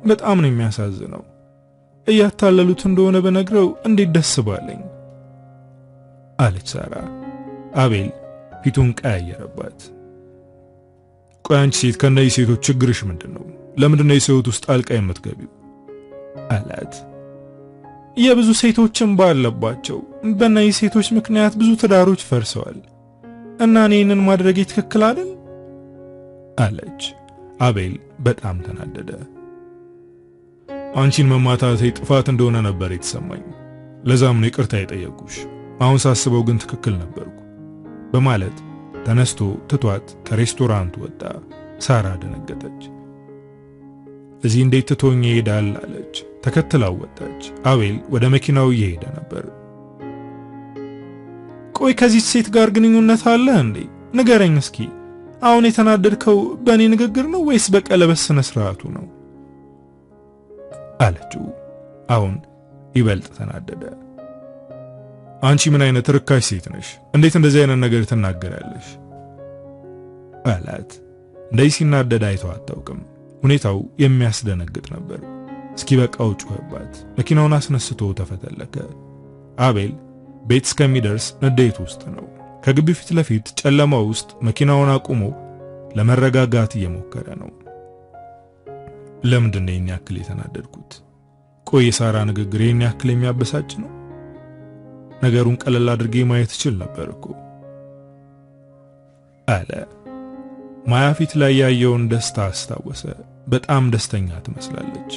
በጣም ነው የሚያሳዝነው። እያታለሉት እንደሆነ በነግረው እንዴት ደስ ባለኝ አለች ሳራ። አቤል ፊቱን ቀያየረባት። ቆይ አንቺ ሴት ከነዚህ ሴቶች ችግርሽ ምንድነው? ለምንድነው የሰውት ውስጥ ጣልቃ የምትገቢው? አላት። የብዙ ሴቶችን ባለባቸው በእነዚህ ሴቶች ምክንያት ብዙ ትዳሮች ፈርሰዋል እና እኔንን ማድረግ ትክክል አይደል? አለች። አቤል በጣም ተናደደ። አንቺን መማታቴ ጥፋት እንደሆነ ነበር የተሰማኝ። ለዛም ነው ይቅርታ የጠየቁሽ። አሁን ሳስበው ግን ትክክል ነበርኩ በማለት ተነስቶ ትቷት ከሬስቶራንቱ ወጣ። ሳራ ደነገጠች። እዚህ እንዴት ትቶኝ ይሄዳል አለች። ተከትላው ወጣች። አቤል ወደ መኪናው እየሄደ ነበር። ቆይ ከዚህ ሴት ጋር ግንኙነት አለ እንዴ? ንገረኝ እስኪ። አሁን የተናደድከው በእኔ ንግግር ነው ወይስ በቀለበት ስነ ስርዓቱ ነው? አለችው። አሁን ይበልጥ ተናደደ። አንቺ ምን አይነት ርካሽ ሴት ነሽ? እንዴት እንደዚህ አይነት ነገር ትናገራለሽ? አላት። እንደዚህ ሲናደድ አይተው አታውቅም። ሁኔታው የሚያስደነግጥ ነበር። እስኪ በቃው ጮኸባት። መኪናውን አስነስቶ ተፈተለከ። አቤል ቤት እስከሚደርስ ንዴት ውስጥ ነው። ከግቢው ፊት ለፊት ጨለማው ውስጥ መኪናውን አቁሞ ለመረጋጋት እየሞከረ ነው። ለምንድን ነው ይህን ያክል የተናደድኩት? ቆይ የሳራ ንግግር ይህን ያክል የሚያበሳጭ ነው? ነገሩን ቀለል አድርጌ ማየት እችል ነበር እኮ አለ። ማያ ፊት ላይ ያየውን ደስታ አስታወሰ። በጣም ደስተኛ ትመስላለች።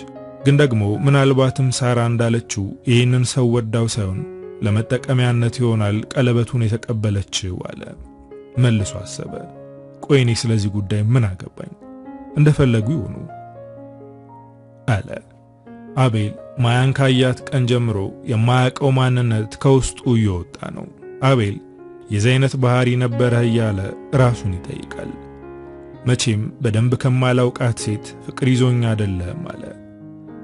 ግን ደግሞ ምናልባትም ሳራ እንዳለችው ይህንን ሰው ወዳው ሳይሆን ለመጠቀሚያነት ይሆናል ቀለበቱን የተቀበለችው አለ። መልሶ አሰበ። ቆይ እኔ ስለዚህ ጉዳይ ምን አገባኝ? እንደፈለጉ ይሆኑ አለ። አቤል ማያን ካያት ቀን ጀምሮ የማያውቀው ማንነት ከውስጡ እየወጣ ነው። አቤል የዚህ አይነት ባህሪ ነበረ እያለ ራሱን ይጠይቃል። መቼም በደንብ ከማላውቃት ሴት ፍቅር ይዞኝ አይደለም አለ።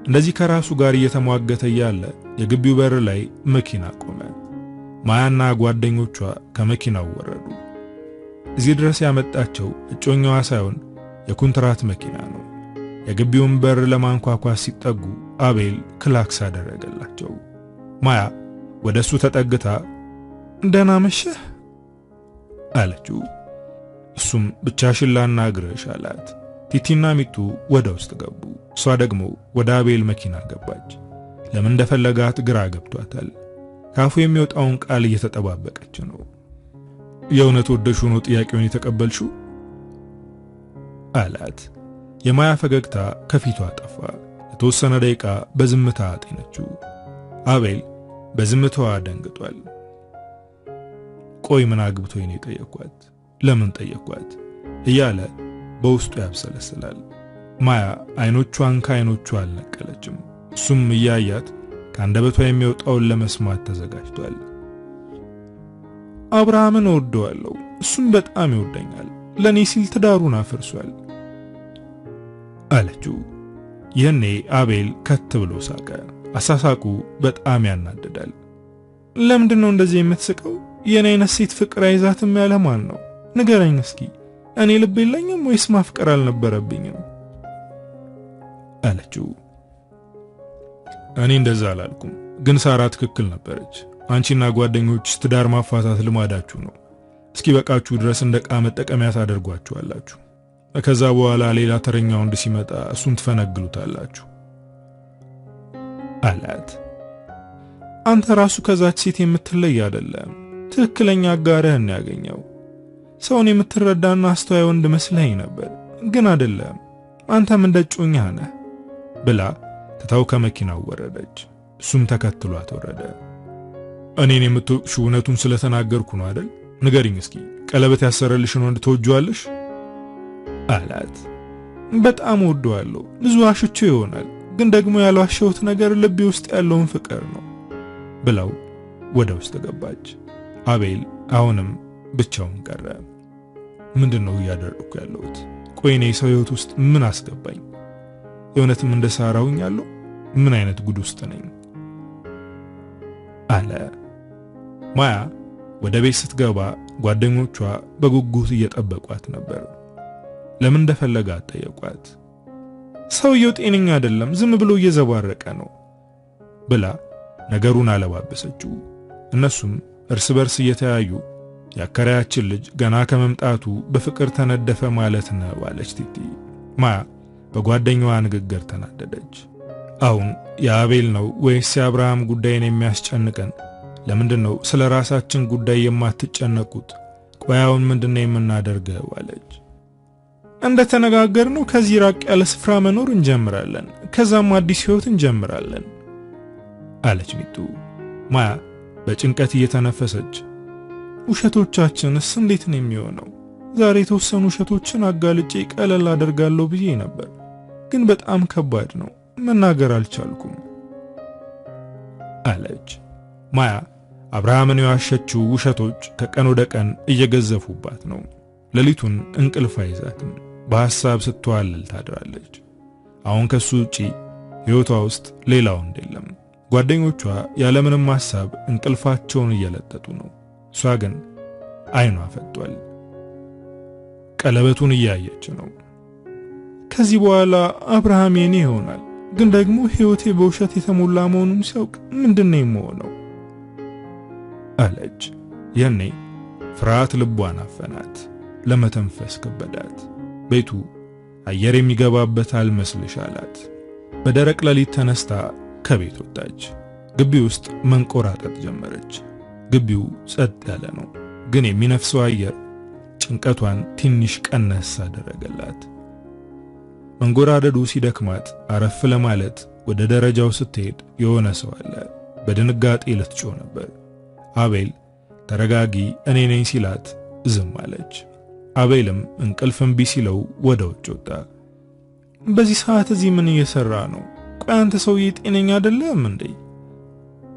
እንደዚህ ከራሱ ጋር እየተሟገተ ያለ የግቢው በር ላይ መኪና ቆመ። ማያና ጓደኞቿ ከመኪናው ወረዱ። እዚህ ድረስ ያመጣቸው እጮኛዋ ሳይሆን የኮንትራት መኪና ነው። የግቢውን በር ለማንኳኳት ሲጠጉ አቤል ክላክስ አደረገላቸው። ማያ ወደሱ ተጠግታ ደህና መሸህ አለችው። እሱም ብቻሽን ላናግርሽ አላት። ቲቲና ሚጡ ወደ ውስጥ ገቡ። እሷ ደግሞ ወደ አቤል መኪና ገባች። ለምን እንደፈለጋት ግራ ገብቷታል። ካፉ የሚወጣውን ቃል እየተጠባበቀች ነው። የእውነት ወደሹ ነው ጥያቄውን የተቀበልሽው አላት። የማያ ፈገግታ ከፊቷ ጠፋ። ለተወሰነ ደቂቃ በዝምታ አጤነችው። አቤል በዝምታዋ ደንግጧል። ቆይ ምን አግብቶኝ ነው የጠየኳት? ለምን ጠየኳት? እያለ በውስጡ ያብሰለስላል። ማያ አይኖቿን ከአይኖቹ አልነቀለችም። እሱም እያያት ከአንደበቷ የሚወጣውን ለመስማት ተዘጋጅቷል። አብርሃምን እወደዋለሁ፣ እሱም በጣም ይወደኛል። ለኔ ሲል ትዳሩን አፍርሷል አለችው። ይህኔ አቤል ከት ብሎ ሳቀ። አሳሳቁ በጣም ያናደዳል። ለምንድነው እንደዚህ የምትስቀው? የኔ አይነት ሴት ፍቅር አይዛትም ያለ ማን ነው? ንገረኝ እስኪ። እኔ ልብ የለኝም ወይስ ማፍቀር አልነበረብኝም? አለችው። እኔ እንደዛ አላልኩም፣ ግን ሳራ ትክክል ነበረች። አንቺና ጓደኞች ትዳር ማፋታት ልማዳችሁ ነው። እስኪ በቃችሁ ድረስ እንደ ዕቃ መጠቀሚያ ታደርጓችኋላችሁ። ከዛ በኋላ ሌላ ተረኛ ወንድ ሲመጣ እሱን ትፈነግሉታላችሁ አላት። አንተ ራሱ ከዛች ሴት የምትለይ አይደለም። ትክክለኛ አጋርህን ያገኘው። ሰውን የምትረዳና አስተዋይ ወንድ መስለኝ ነበር፣ ግን አይደለም። አንተም እንደ ጮኛ ነህ ብላ ትታው ከመኪናው ወረደች። እሱም ተከትሏት ወረደ። እኔን የምትወቅሺው እውነቱን ስለተናገርኩ ነው አይደል? ንገሪኝ እስኪ ቀለበት ያሰረልሽን ወንድ ትወጂዋለሽ? አላት። በጣም ወደዋለሁ። ብዙ ዋሽቼው ይሆናል፣ ግን ደግሞ ያልዋሸሁት ነገር ልቤ ውስጥ ያለውን ፍቅር ነው ብላው ወደ ውስጥ ገባች። አቤል አሁንም ብቻውን ቀረ። ምንድነው እያደረኩ ያለሁት? ቆይ እኔ ሰው ህይወት ውስጥ ምን አስገባኝ? የእውነትም እንደ ሳራውኝ ያለው ምን አይነት ጉድ ውስጥ ነኝ አለ። ማያ ወደ ቤት ስትገባ ጓደኞቿ በጉጉት እየጠበቋት ነበር። ለምን እንደፈለጋት ጠየቋት። ሰውየው ጤነኛ አይደለም፣ ዝም ብሎ እየዘባረቀ ነው ብላ ነገሩን አለባበሰችው። እነሱም እርስ በርስ እየተያዩ ያከራያችን ልጅ ገና ከመምጣቱ በፍቅር ተነደፈ ማለት ነው አለች ቲቲ። ማያ በጓደኛዋ ንግግር ተናደደች። አሁን የአቤል ነው ወይስ የአብርሃም ጉዳይን የሚያስጨንቀን? ለምንድነው ስለ ራሳችን ጉዳይ የማትጨነቁት? ቆያውን ምንድነው የምናደርገው አለች። እንደተነጋገርነው ከዚህ ራቅ ያለ ስፍራ መኖር እንጀምራለን፣ ከዛም አዲስ ህይወት እንጀምራለን አለች ሚጡ። ማያ በጭንቀት እየተነፈሰች ውሸቶቻችንስ እንዴት ነው የሚሆነው? ዛሬ የተወሰኑ ውሸቶችን አጋልጬ ቀለል አደርጋለሁ ብዬ ነበር፣ ግን በጣም ከባድ ነው፣ መናገር አልቻልኩም አለች። ማያ አብርሃምን የዋሸችው ውሸቶች ከቀን ወደ ቀን እየገዘፉባት ነው። ሌሊቱን እንቅልፍ አይዛትም፣ በሐሳብ ስትዋልል ታድራለች። አሁን ከሱ ውጪ ህይወቷ ውስጥ ሌላ ወንድ የለም። ጓደኞቿ ያለምንም ሐሳብ እንቅልፋቸውን እየለጠጡ ነው። እሷ ግን አይኗ ፈጥቷል። ቀለበቱን እያየች ነው። ከዚህ በኋላ አብርሃም የኔ ይሆናል፣ ግን ደግሞ ህይወቴ በውሸት የተሞላ መሆኑን ሲያውቅ ምንድነው የምሆነው አለች። ያኔ ፍርሃት ልቧን አፈናት፣ ለመተንፈስ ከበዳት። ቤቱ አየር የሚገባበት አልመስልሽ አላት። በደረቅ ሌሊት ተነስታ ከቤት ወጣች። ግቢ ውስጥ መንቆራጠጥ ጀመረች። ግቢው ጸጥ ያለ ነው፣ ግን የሚነፍሰው አየር ጭንቀቷን ትንሽ ቀነስ አደረገላት። መንጎራደዱ ሲደክማት አረፍ ለማለት ወደ ደረጃው ስትሄድ የሆነ ሰው አለ። በድንጋጤ ልትጮህ ነበር። አቤል ተረጋጊ እኔ ነኝ ሲላት ዝም አለች። አቤልም እንቅልፍ እምቢ ሲለው ወደ ውጭ ወጣ። በዚህ ሰዓት እዚህ ምን እየሰራ ነው? ቆይ አንተ ሰውዬ ጤነኛ አይደለም እንዴ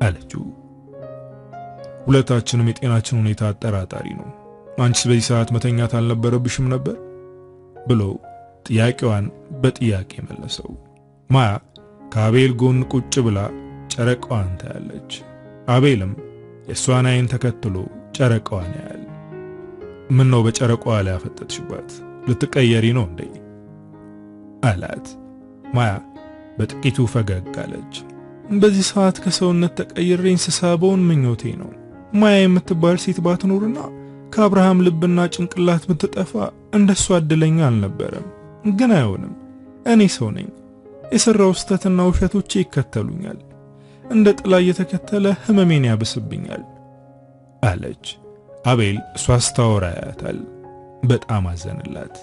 አለችው። ሁለታችንም የጤናችን ሁኔታ አጠራጣሪ ነው። አንቺስ በዚህ ሰዓት መተኛት አልነበረብሽም ነበር ብሎ ጥያቄዋን በጥያቄ መለሰው። ማያ ከአቤል ጎን ቁጭ ብላ ጨረቃዋን ታያለች። አቤልም የሷን አይን ተከትሎ ጨረቃዋን ያያል። ምን ነው በጨረቃዋ ላይ አፈጠጥሽባት? ልትቀየሪ ነው እንዴ አላት። ማያ በጥቂቱ ፈገግ አለች። በዚህ ሰዓት ከሰውነት ተቀይሬ እንስሳ በሆን ምኞቴ ነው። ማያ የምትባል ሴት ባትኖርና ከአብርሃም ልብና ጭንቅላት ብትጠፋ እንደሷ እድለኛ አልነበረም። ግን አይሆንም። እኔ ሰው ነኝ። የሰራው ስተትና ውሸቶቼ ይከተሉኛል። እንደ ጥላ እየተከተለ ህመሜን ያብስብኛል አለች። አቤል እሷ ስታወራ ያያታል። በጣም አዘንላት።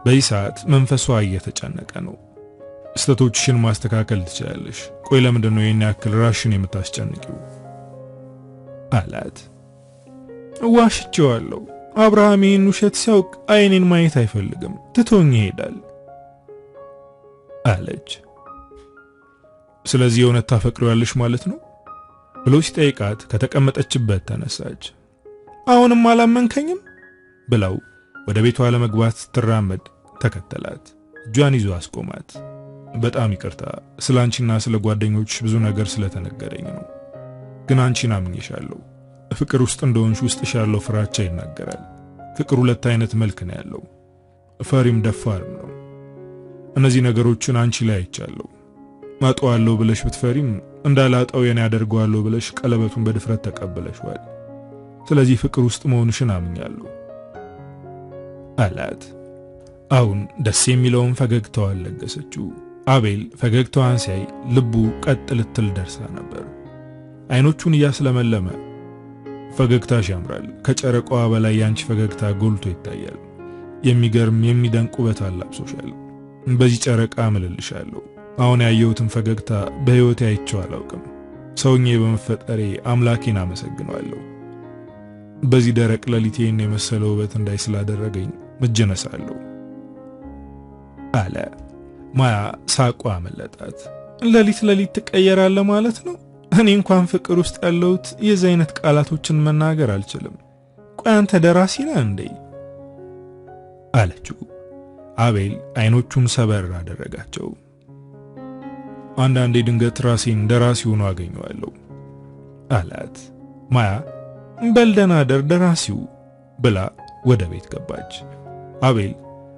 በዚህ ሰዓት መንፈሷ እየተጨነቀ ነው። ስተቶችሽን ማስተካከል ትችላለሽ። ቆይ ለምንድን ነው የኔ ያክል ራስሽን የምታስጨንቂው አላት። ዋሽቼዋለሁ። አብርሃም ይህን ውሸት ሲያውቅ አይኔን ማየት አይፈልግም፣ ትቶኝ ይሄዳል አለች። ስለዚህ የእውነት ታፈቅሪዋለሽ ማለት ነው ብሎ ሲጠይቃት ከተቀመጠችበት ተነሳች። አሁንም አላመንከኝም ብላው ወደ ቤቷ ለመግባት ስትራመድ ተከተላት። እጇን ይዞ አስቆማት። በጣም ይቅርታ ስላንቺና ስለ ጓደኞችሽ ብዙ ነገር ስለተነገረኝ ነው፣ ግን አንቺን አምኜሻለሁ። ፍቅር ውስጥ እንደሆንሽ ውስጥሽ ያለው ፍራቻ ይናገራል። ፍቅር ሁለት አይነት መልክ ነው ያለው፣ ፈሪም ደፋርም ነው። እነዚህ ነገሮችን አንቺ ላይ አይቻለሁ። ማጣዋለሁ ብለሽ ብትፈሪም እንዳላጣው የኔ ያደርገዋለሁ ብለሽ ቀለበቱን በድፍረት ተቀበለሽዋል። ስለዚህ ፍቅር ውስጥ መሆንሽን አምኛለሁ አላት። አሁን ደስ የሚለውን ፈገግታዋን ለገሰችው። አቤል ፈገግታዋን ሲያይ ልቡ ቀጥ ልትል ደርሳ ነበር። አይኖቹን እያስለመለመ ፈገግታሽ ያምራል፣ ከጨረቃዋ በላይ ያንቺ ፈገግታ ጎልቶ ይታያል። የሚገርም የሚደንቅ ውበት አላብሶሻል። በዚህ ጨረቃ እምልልሻለሁ፣ አሁን ያየሁትን ፈገግታ በሕይወቴ አይቼው አላውቅም። ሰውኜ በመፈጠሬ አምላኬን አመሰግነዋለሁ። በዚህ ደረቅ ሌሊቴን የመሰለ ውበት እንዳይ ስላደረገኝ እጅ ነሳለሁ አለ። ማያ ሳቋ አመለጣት። ሌሊት ትቀየራለህ ማለት ነው? እኔ እንኳን ፍቅር ውስጥ ያለሁት የዚህ አይነት ቃላቶችን መናገር አልችልም። ቆይ አንተ ደራሲ ነህ እንዴ? አለችው። አቤል አይኖቹን ሰበር አደረጋቸው። አንዳንዴ ድንገት ራሴን ደራሲ ሆኖ አገኘዋለሁ አላት። ማያ በልደና ደራሲው ብላ ወደ ቤት ገባች። አቤል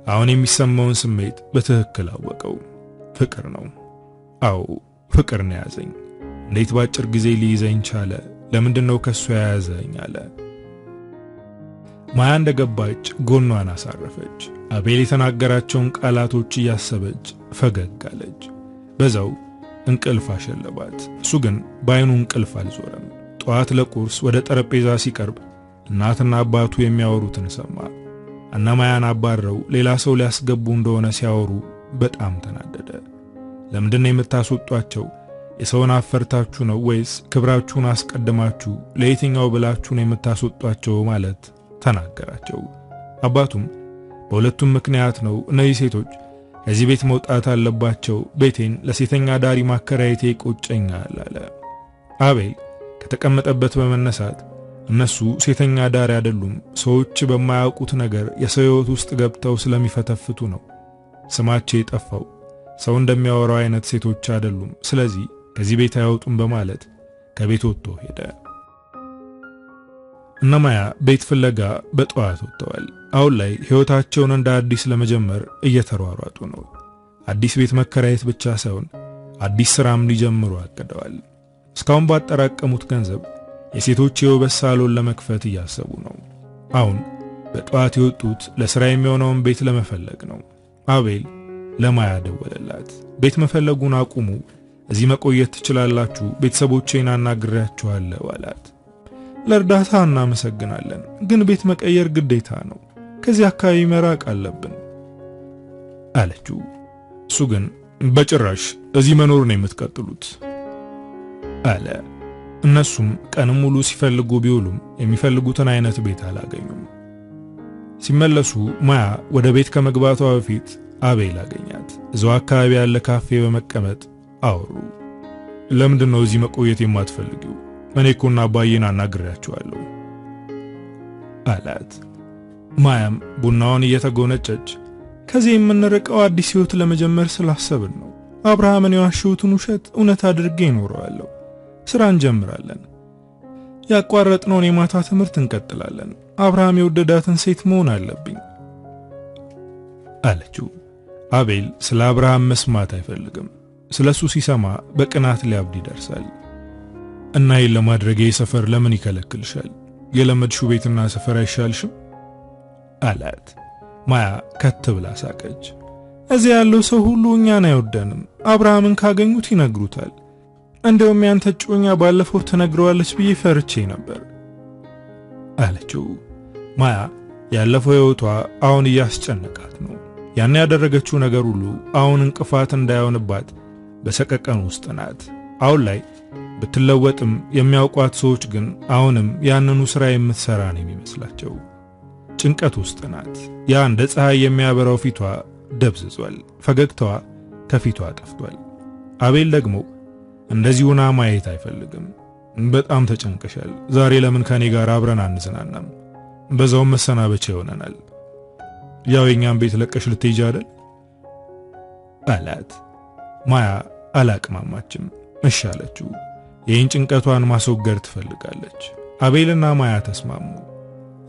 አሁን የሚሰማውን ስሜት በትክክል አወቀው። ፍቅር ነው። አዎ ፍቅር ነው ያዘኝ። እንዴት ባጭር ጊዜ ሊይዘኝ ቻለ? ለምንድነው ከሱ ያያዘኝ አለ። ማያ እንደገባች ጎኗን አሳረፈች። አቤል የተናገራቸውን ቃላቶች እያሰበች ፈገግ አለች። በዛው እንቅልፍ አሸለባት። እሱ ግን ባይኑ እንቅልፍ አልዞረም። ጠዋት ለቁርስ ወደ ጠረጴዛ ሲቀርብ እናትና አባቱ የሚያወሩትን ሰማ። እና ማያን አባረው ሌላ ሰው ሊያስገቡ እንደሆነ ሲያወሩ በጣም ተናደደ። ለምንድነው የምታስወጧቸው? የሰውን አፈርታችሁ ነው ወይስ ክብራችሁን አስቀድማችሁ ለየትኛው ብላችሁ ነው የምታስወጧቸው ማለት ተናገራቸው። አባቱም በሁለቱም ምክንያት ነው እነዚህ ሴቶች ከዚህ ቤት መውጣት አለባቸው፣ ቤቴን ለሴተኛ ዳሪ ማከራየቴ ይቆጨኛል አለ። አቤል ከተቀመጠበት በመነሳት እነሱ ሴተኛ ዳሪ አይደሉም፣ ሰዎች በማያውቁት ነገር የሰው ሕይወት ውስጥ ገብተው ስለሚፈተፍቱ ነው። ስማቸው የጠፋው ሰው እንደሚያወራው አይነት ሴቶች አይደሉም፣ ስለዚህ ከዚህ ቤት አይወጡም በማለት ከቤት ወጥቶ ሄደ። እነማያ ቤት ፍለጋ በጠዋት ወጥተዋል። አሁን ላይ ሕይወታቸውን እንደ አዲስ ለመጀመር እየተሯሯጡ ነው። አዲስ ቤት መከራየት ብቻ ሳይሆን አዲስ ስራም ሊጀምሩ አቅደዋል። እስካሁን ባጠራቀሙት ገንዘብ የሴቶች የውበት ሳሎን ለመክፈት እያሰቡ ነው። አሁን በጠዋት የወጡት ለሥራ የሚሆነውን ቤት ለመፈለግ ነው። አቤል ለማያ ደወለላት። ቤት መፈለጉን አቁሙ፣ እዚህ መቆየት ትችላላችሁ፣ ቤተሰቦቼን አናግሬያቸዋለሁ አላት። ለእርዳታ እናመሰግናለን፣ ግን ቤት መቀየር ግዴታ ነው፣ ከዚህ አካባቢ መራቅ አለብን አለችው። እሱ ግን በጭራሽ እዚህ መኖር ነው የምትቀጥሉት አለ። እነሱም ቀንም ሙሉ ሲፈልጉ ቢውሉም የሚፈልጉትን አይነት ቤት አላገኙም። ሲመለሱ ማያ ወደ ቤት ከመግባቷ በፊት አቤል አገኛት። እዛው አካባቢ ያለ ካፌ በመቀመጥ አወሩ። ለምንድነው እዚህ መቆየት የማትፈልጊው? እኔ እኮና አባዬን አናግሬያቸዋለሁ አላት። ማያም ቡናውን እየተጎነጨች ከዚህ የምንርቀው አዲስ ሕይወት ለመጀመር ስላሰብን ነው። አብርሃምን የዋሸሁትን ውሸት እውነት አድርጌ እኖረዋለሁ። ስራ እንጀምራለን። ያቋረጥነውን የማታ ትምህርት እንቀጥላለን። አብርሃም የወደዳትን ሴት መሆን አለብኝ አለችው። አቤል ስለ አብርሃም መስማት አይፈልግም። ስለሱ ሲሰማ በቅናት ሊያብድ ይደርሳል። እና ይሄን ለማድረግ የሰፈር ለምን ይከለክልሻል? የለመድሽው ቤትና ሰፈር አይሻልሽም አላት። ማያ ከት ብላ ሳቀች። እዚህ ያለው ሰው ሁሉ እኛን አይወደንም። አብርሃምን ካገኙት ይነግሩታል። እንደውም ያንተ ጮኛ ባለፈው ተነግረዋለች ብዬ ፈርቼ ነበር አለችው። ማያ ያለፈው ሕይወቷ አሁን እያስጨነቃት ነው። ያን ያደረገችው ነገር ሁሉ አሁን እንቅፋት እንዳይሆንባት በሰቀቀን ውስጥ ናት። አሁን ላይ ብትለወጥም የሚያውቋት ሰዎች ግን አሁንም ያንኑ ስራ የምትሰራ ነው የሚመስላቸው። ጭንቀት ውስጥ ናት። ያ እንደ ፀሐይ የሚያበራው ፊቷ ደብዝዟል። ፈገግታዋ ከፊቷ ጠፍቷል። አቤል ደግሞ እንደዚሁና ማየት አይፈልግም። በጣም ተጨንቀሻል። ዛሬ ለምን ከኔ ጋር አብረን አንዝናናም? በዛው መሰናበቻ ይሆነናል። ያው የኛን ቤት ለቀሽ ልትሄጂ አይደል አላት። ማያ አላቅማማችም። እሺ አለችው። ይህን ጭንቀቷን ማስወገድ ትፈልጋለች። አቤልና ማያ ተስማሙ።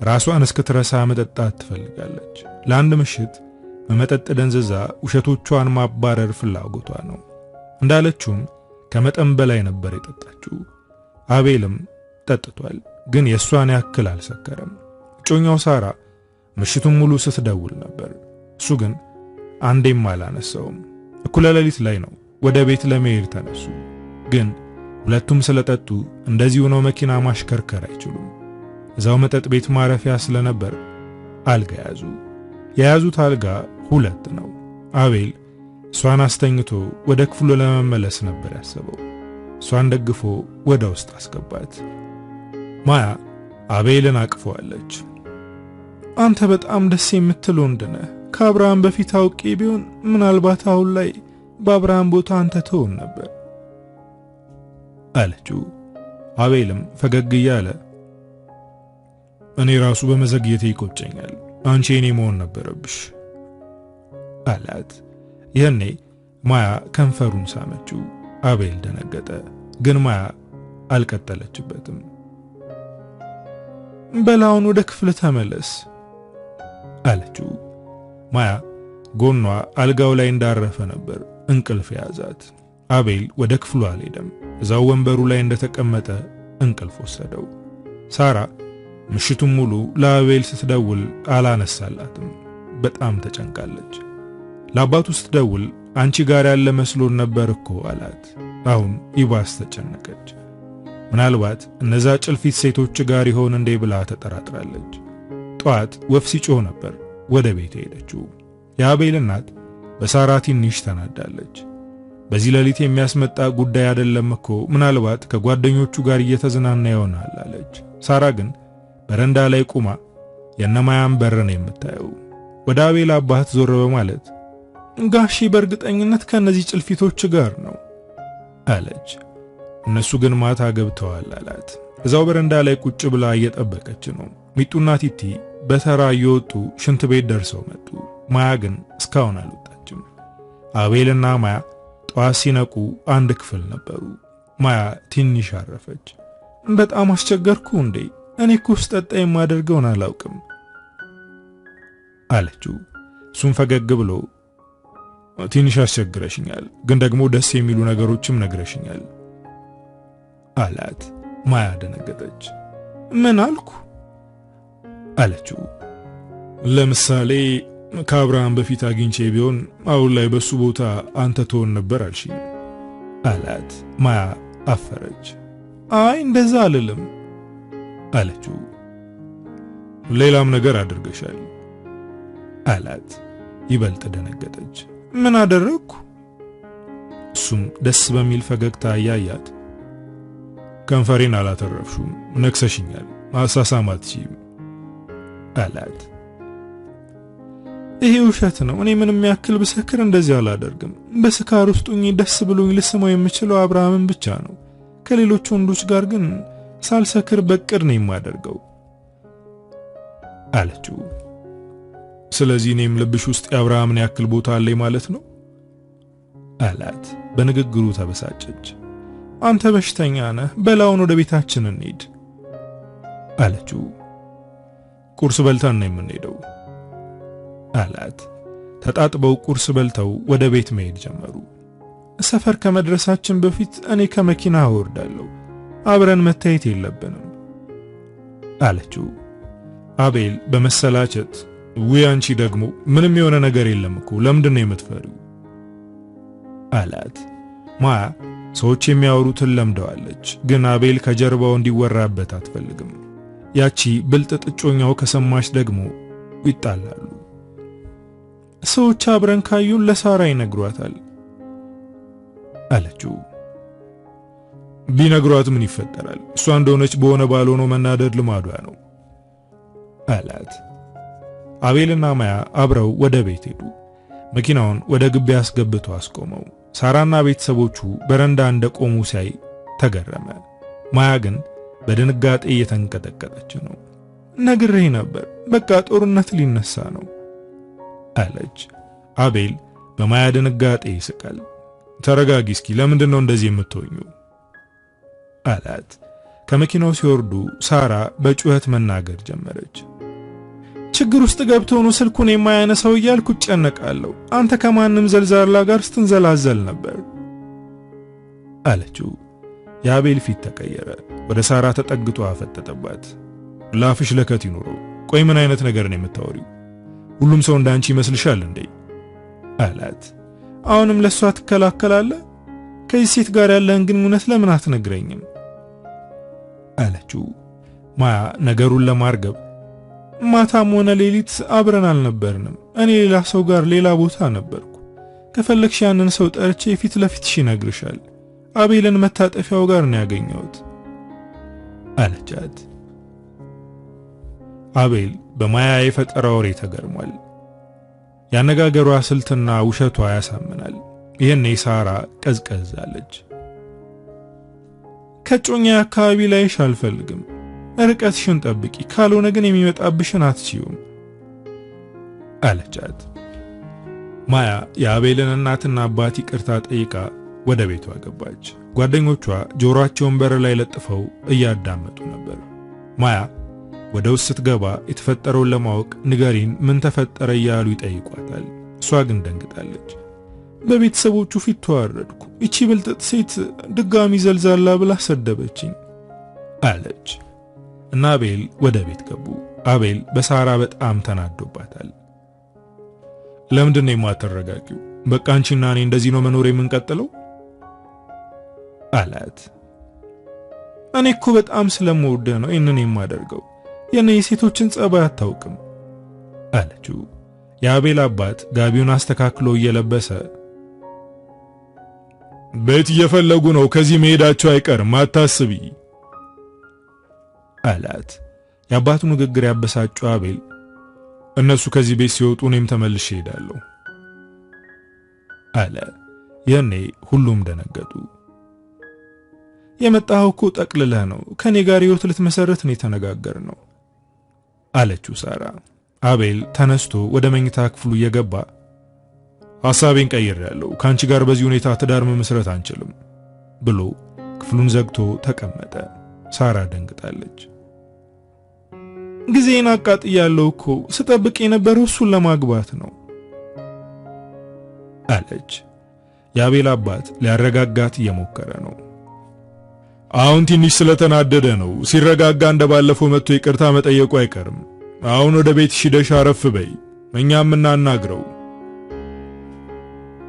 ራሷን እስክትረሳ መጠጣት ትፈልጋለች። ለአንድ ምሽት በመጠጥ ደንዝዛ ውሸቶቿን ማባረር ፍላጎቷ ነው። እንዳለችውም ከመጠን በላይ ነበር የጠጣችው። አቤልም ጠጥቷል፣ ግን የሷን ያክል አልሰከረም። እጮኛው ሳራ ምሽቱን ሙሉ ስትደውል ነበር። እሱ ግን አንዴም አላነሳውም። እኩለ ሌሊት ላይ ነው ወደ ቤት ለመሄድ ተነሱ። ግን ሁለቱም ስለጠጡ እንደዚህ ሆነው መኪና ማሽከርከር አይችሉም። እዛው መጠጥ ቤት ማረፊያ ስለነበር አልጋ ያዙ። የያዙት አልጋ 2 ነው። አቤል እሷን አስተኝቶ ወደ ክፍሉ ለመመለስ ነበር ያሰበው። እሷን ደግፎ ወደ ውስጥ አስገባት። ማያ አቤልን አቅፈዋለች። አንተ በጣም ደስ የምትል ወንድ ነህ። ከአብርሃም በፊት አውቄ ቢሆን ምናልባት አሁን ላይ በአብርሃም ቦታ አንተ ትሆን ነበር አለችው። አቤልም ፈገግ እያለ እኔ ራሱ በመዘግየቴ ይቆጨኛል፣ አንቺ እኔ መሆን ነበረብሽ አላት። ይህኔ ማያ ከንፈሩን ሳመችው። አቤል ደነገጠ፣ ግን ማያ አልቀጠለችበትም። በላውን ወደ ክፍል ተመለስ አለችው። ማያ ጎኗ አልጋው ላይ እንዳረፈ ነበር እንቅልፍ ያዛት። አቤል ወደ ክፍሉ አልሄደም። እዛው ወንበሩ ላይ እንደተቀመጠ እንቅልፍ ወሰደው። ሳራ ምሽቱን ሙሉ ለአቤል ስትደውል አላነሳላትም። በጣም ተጨንቃለች። ለአባቱ ስትደውል አንቺ ጋር ያለ መስሎን ነበር እኮ አላት። አሁን ይባስ ተጨነቀች። ምናልባት እነዛ ጭልፊት ሴቶች ጋር ይሆን እንዴ ብላ ተጠራጥራለች። ጧት ወፍ ሲጮህ ነበር ወደ ቤት ሄደችው። የአቤል እናት በሳራ ትንሽ ተናዳለች። በዚህ ሌሊት የሚያስመጣ ጉዳይ አይደለም እኮ ምናልባት ከጓደኞቹ ጋር እየተዝናና ይሆናል አለች። ሳራ ግን በረንዳ ላይ ቁማ የነማያን በር ነው የምታየው። ወደ አቤል አባት ዞር በማለት ጋሺ በእርግጠኝነት ከነዚህ ጭልፊቶች ጋር ነው አለች። እነሱ ግን ማታ ገብተዋል አላት። እዛው በረንዳ ላይ ቁጭ ብላ እየጠበቀች ነው። ሚጡና ቲቲ በተራ እየወጡ ሽንት ቤት ደርሰው መጡ። ማያ ግን እስካሁን አልወጣችም። አቤልና ማያ ጧት ሲነቁ አንድ ክፍል ነበሩ። ማያ ትንሽ አረፈች። በጣም አስቸገርኩ እንዴ? እኔ እኮ ስጠጣ የማደርገውን አላውቅም አለችው። እሱም ፈገግ ብሎ ትንሽ አስቸግረሽኛል፣ ግን ደግሞ ደስ የሚሉ ነገሮችም ነግረሽኛል አላት። ማያ ደነገጠች። ምን አልኩ አለችው። ለምሳሌ ከአብርሃም በፊት አግኝቼ ቢሆን አሁን ላይ በሱ ቦታ አንተ ትሆን ነበር አልሽኝ አላት። ማያ አፈረች። አይ እንደዛ አልልም አለችው። ሌላም ነገር አድርገሻል አላት። ይበልጥ ደነገጠች። ምን አደረግኩ? እሱም ደስ በሚል ፈገግታ ያያት ከንፈሬን አላተረፍሹም፣ ነክሰሽኛል፣ አሳሳማትሽም አላት። ይሄ ውሸት ነው። እኔ ምንም ያክል ብሰክር እንደዚህ አላደርግም። በስካር ውስጥ ሆኜ ደስ ብሎኝ ልስመው የምችለው አብርሃምን ብቻ ነው። ከሌሎች ወንዶች ጋር ግን ሳልሰክር በቅድ ነው የማደርገው አለችው። ስለዚህ እኔም ልብሽ ውስጥ የአብርሃምን ያክል ቦታ አለኝ ማለት ነው አላት። በንግግሩ ተበሳጨች። አንተ በሽተኛ ነህ፣ በላውን ወደ ቤታችን እንሂድ አለችው። ቁርስ በልተን ነው የምንሄደው አላት። ተጣጥበው ቁርስ በልተው ወደ ቤት መሄድ ጀመሩ። ሰፈር ከመድረሳችን በፊት እኔ ከመኪና አወርዳለሁ፣ አብረን መታየት የለብንም አለችው። አቤል በመሰላቸት ውይ አንቺ ደግሞ ምንም የሆነ ነገር የለም እኮ ለምንድን ነው የምትፈሪው አላት። ማያ ሰዎች የሚያወሩትን ለምደዋለች፣ ግን አቤል ከጀርባው እንዲወራበት አትፈልግም። ያቺ ብልጥ ጥጮኛው ከሰማች ደግሞ ይጣላሉ። ሰዎች አብረን ካዩን ለሳራ ይነግሯታል አለችው። ቢነግሯት ምን ይፈጠራል? እሷ እንደሆነች በሆነ ባልሆነው መናደድ ልማዷ ነው አላት። አቤልና ማያ አብረው ወደ ቤት ሄዱ። መኪናውን ወደ ግቢ አስገብቶ አስቆመው። ሳራና ቤተሰቦቹ በረንዳ እንደቆሙ ሲያይ ተገረመ። ማያ ግን በድንጋጤ እየተንቀጠቀጠች ነው። ነግሬህ ነበር፣ በቃ ጦርነት ሊነሳ ነው አለች። አቤል በማያ ድንጋጤ ይስቃል። ተረጋጊ እስኪ፣ ለምንድን ነው እንደዚህ የምትሆኙ አላት። ከመኪናው ሲወርዱ ሳራ በጩኸት መናገር ጀመረች። ችግር ውስጥ ገብቶ ነው ስልኩን የማያነሳው እያልኩ ጨነቃለሁ። አንተ ከማንም ዘልዛላ ጋር ስትንዘላዘል ነበር አለችው። የአቤል ፊት ተቀየረ። ወደ ሳራ ተጠግቶ አፈጠጠባት። ላፍሽ ለከት ይኑረው። ቆይ ምን አይነት ነገር ነው የምታወሪው? ሁሉም ሰው እንዳንቺ ይመስልሻል እንዴ? አላት። አሁንም ለሷ ትከላከላለህ? ከዚህ ሴት ጋር ያለህን ግንኙነት ለምን አትነግረኝም? አለችው። ማያ ነገሩን ለማርገብ ማታም ሆነ ሌሊት አብረን አልነበርንም። እኔ ሌላ ሰው ጋር ሌላ ቦታ ነበርኩ። ከፈለግሽ ያንን ሰው ጠርቼ ፊት ለፊትሽ ይነግርሻል። አቤልን መታጠፊያው ጋር ነው ያገኘሁት አለቻት። አቤል በማያ የፈጠራ ወሬ ተገርሟል። ያነጋገሯ ስልትና ውሸቷ ያሳምናል። ይሄኔ ሳራ ቀዝቀዝ አለች። ከጮኛ አካባቢ ላይሽ አልፈልግም። ርቀትሽን ጠብቂ፣ ካልሆነ ግን የሚመጣብሽን አትችዩም አለቻት። ማያ የአቤልን እናትና አባት ይቅርታ ጠይቃ ወደ ቤቷ ገባች። ጓደኞቿ ጆሮአቸውን በር ላይ ለጥፈው እያዳመጡ ነበር። ማያ ወደ ውስጥ ስትገባ የተፈጠረውን ለማወቅ ንገሪን፣ ምን ተፈጠረ እያሉ ይጠይቋታል። እሷ ግን ደንግጣለች። በቤተሰቦቹ ፊት ተዋረድኩ። እቺ ብልጥጥ ሴት ድጋሚ ዘልዛላ ብላ ሰደበችኝ አለች። እና አቤል ወደ ቤት ገቡ። አቤል በሳራ በጣም ተናዶባታል። ለምንድን ነው የማትረጋጊው? በቃ አንቺና እኔ እንደዚህ ነው መኖር የምንቀጥለው አላት። እኔ እኮ በጣም ስለምወድህ ነው ይህንን የማደርገው። የኔ የሴቶችን ጸባይ አታውቅም አለችው። የአቤል አባት ጋቢውን አስተካክሎ እየለበሰ ቤት እየፈለጉ ነው፣ ከዚህ መሄዳቸው አይቀርም፣ አታስቢ አላት። የአባቱ ንግግር ያበሳጨው አቤል እነሱ ከዚህ ቤት ሲወጡ እኔም ተመልሼ እሄዳለሁ አለ። ያኔ ሁሉም ደነገጡ። የመጣኸው እኮ ጠቅልለህ ነው፣ ከኔ ጋር ህይወት ልትመሰረት ነው የተነጋገርነው አለችው ሳራ። አቤል ተነስቶ ወደ መኝታ ክፍሉ እየገባ ሐሳቤን ቀይሬያለሁ፣ ካንቺ ጋር በዚህ ሁኔታ ትዳር መመስረት አንችልም ብሎ ክፍሉን ዘግቶ ተቀመጠ። ሳራ ደንግጣለች። ጊዜን አቃጥያለሁ እኮ ስጠብቅ የነበረው እሱን ለማግባት ነው አለች። የአቤል አባት ሊያረጋጋት እየሞከረ ነው። አሁን ትንሽ ስለተናደደ ነው፣ ሲረጋጋ እንደባለፈው መጥቶ ይቅርታ መጠየቁ አይቀርም። አሁን ወደ ቤትሽ ሂደሽ አረፍ በይ፣ እኛም እናናግረው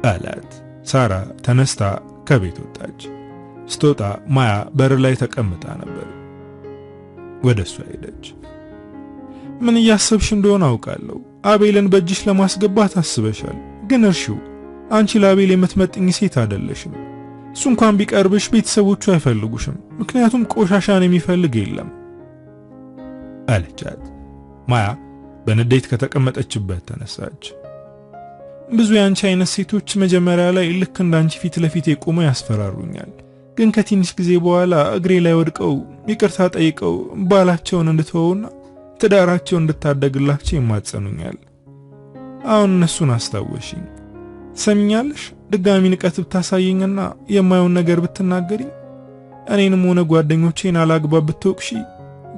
አላት። ሳራ ተነስታ ከቤት ወጣች። ስትወጣ ማያ በር ላይ ተቀምጣ ነበር። ወደሷ ሄደች። ምን እያሰብሽ እንደሆነ አውቃለሁ። አቤልን በእጅሽ ለማስገባት አስበሻል፣ ግን እርሺው። አንቺ ለአቤል የምትመጥኝ ሴት አይደለሽም። እሱ እንኳን ቢቀርብሽ ቤተሰቦቹ አይፈልጉሽም፣ ምክንያቱም ቆሻሻን የሚፈልግ የለም አለቻት። ማያ በንዴት ከተቀመጠችበት ተነሳች። ብዙ ያንቺ አይነት ሴቶች መጀመሪያ ላይ ልክ እንዳንቺ ፊት ለፊት የቆመው ያስፈራሩኛል፣ ግን ከትንሽ ጊዜ በኋላ እግሬ ላይ ወድቀው ይቅርታ ጠይቀው ባላቸውን እንድትወውና ትዳራቸውን እንድታደግላቸው ይማጸኑኛል። አሁን እነሱን አስታወሽኝ። ሰሚኛለሽ? ድጋሚ ንቀት ብታሳየኝና የማየውን ነገር ብትናገሪኝ፣ እኔንም ሆነ ጓደኞቼን አላግባብ ብትወቅሺ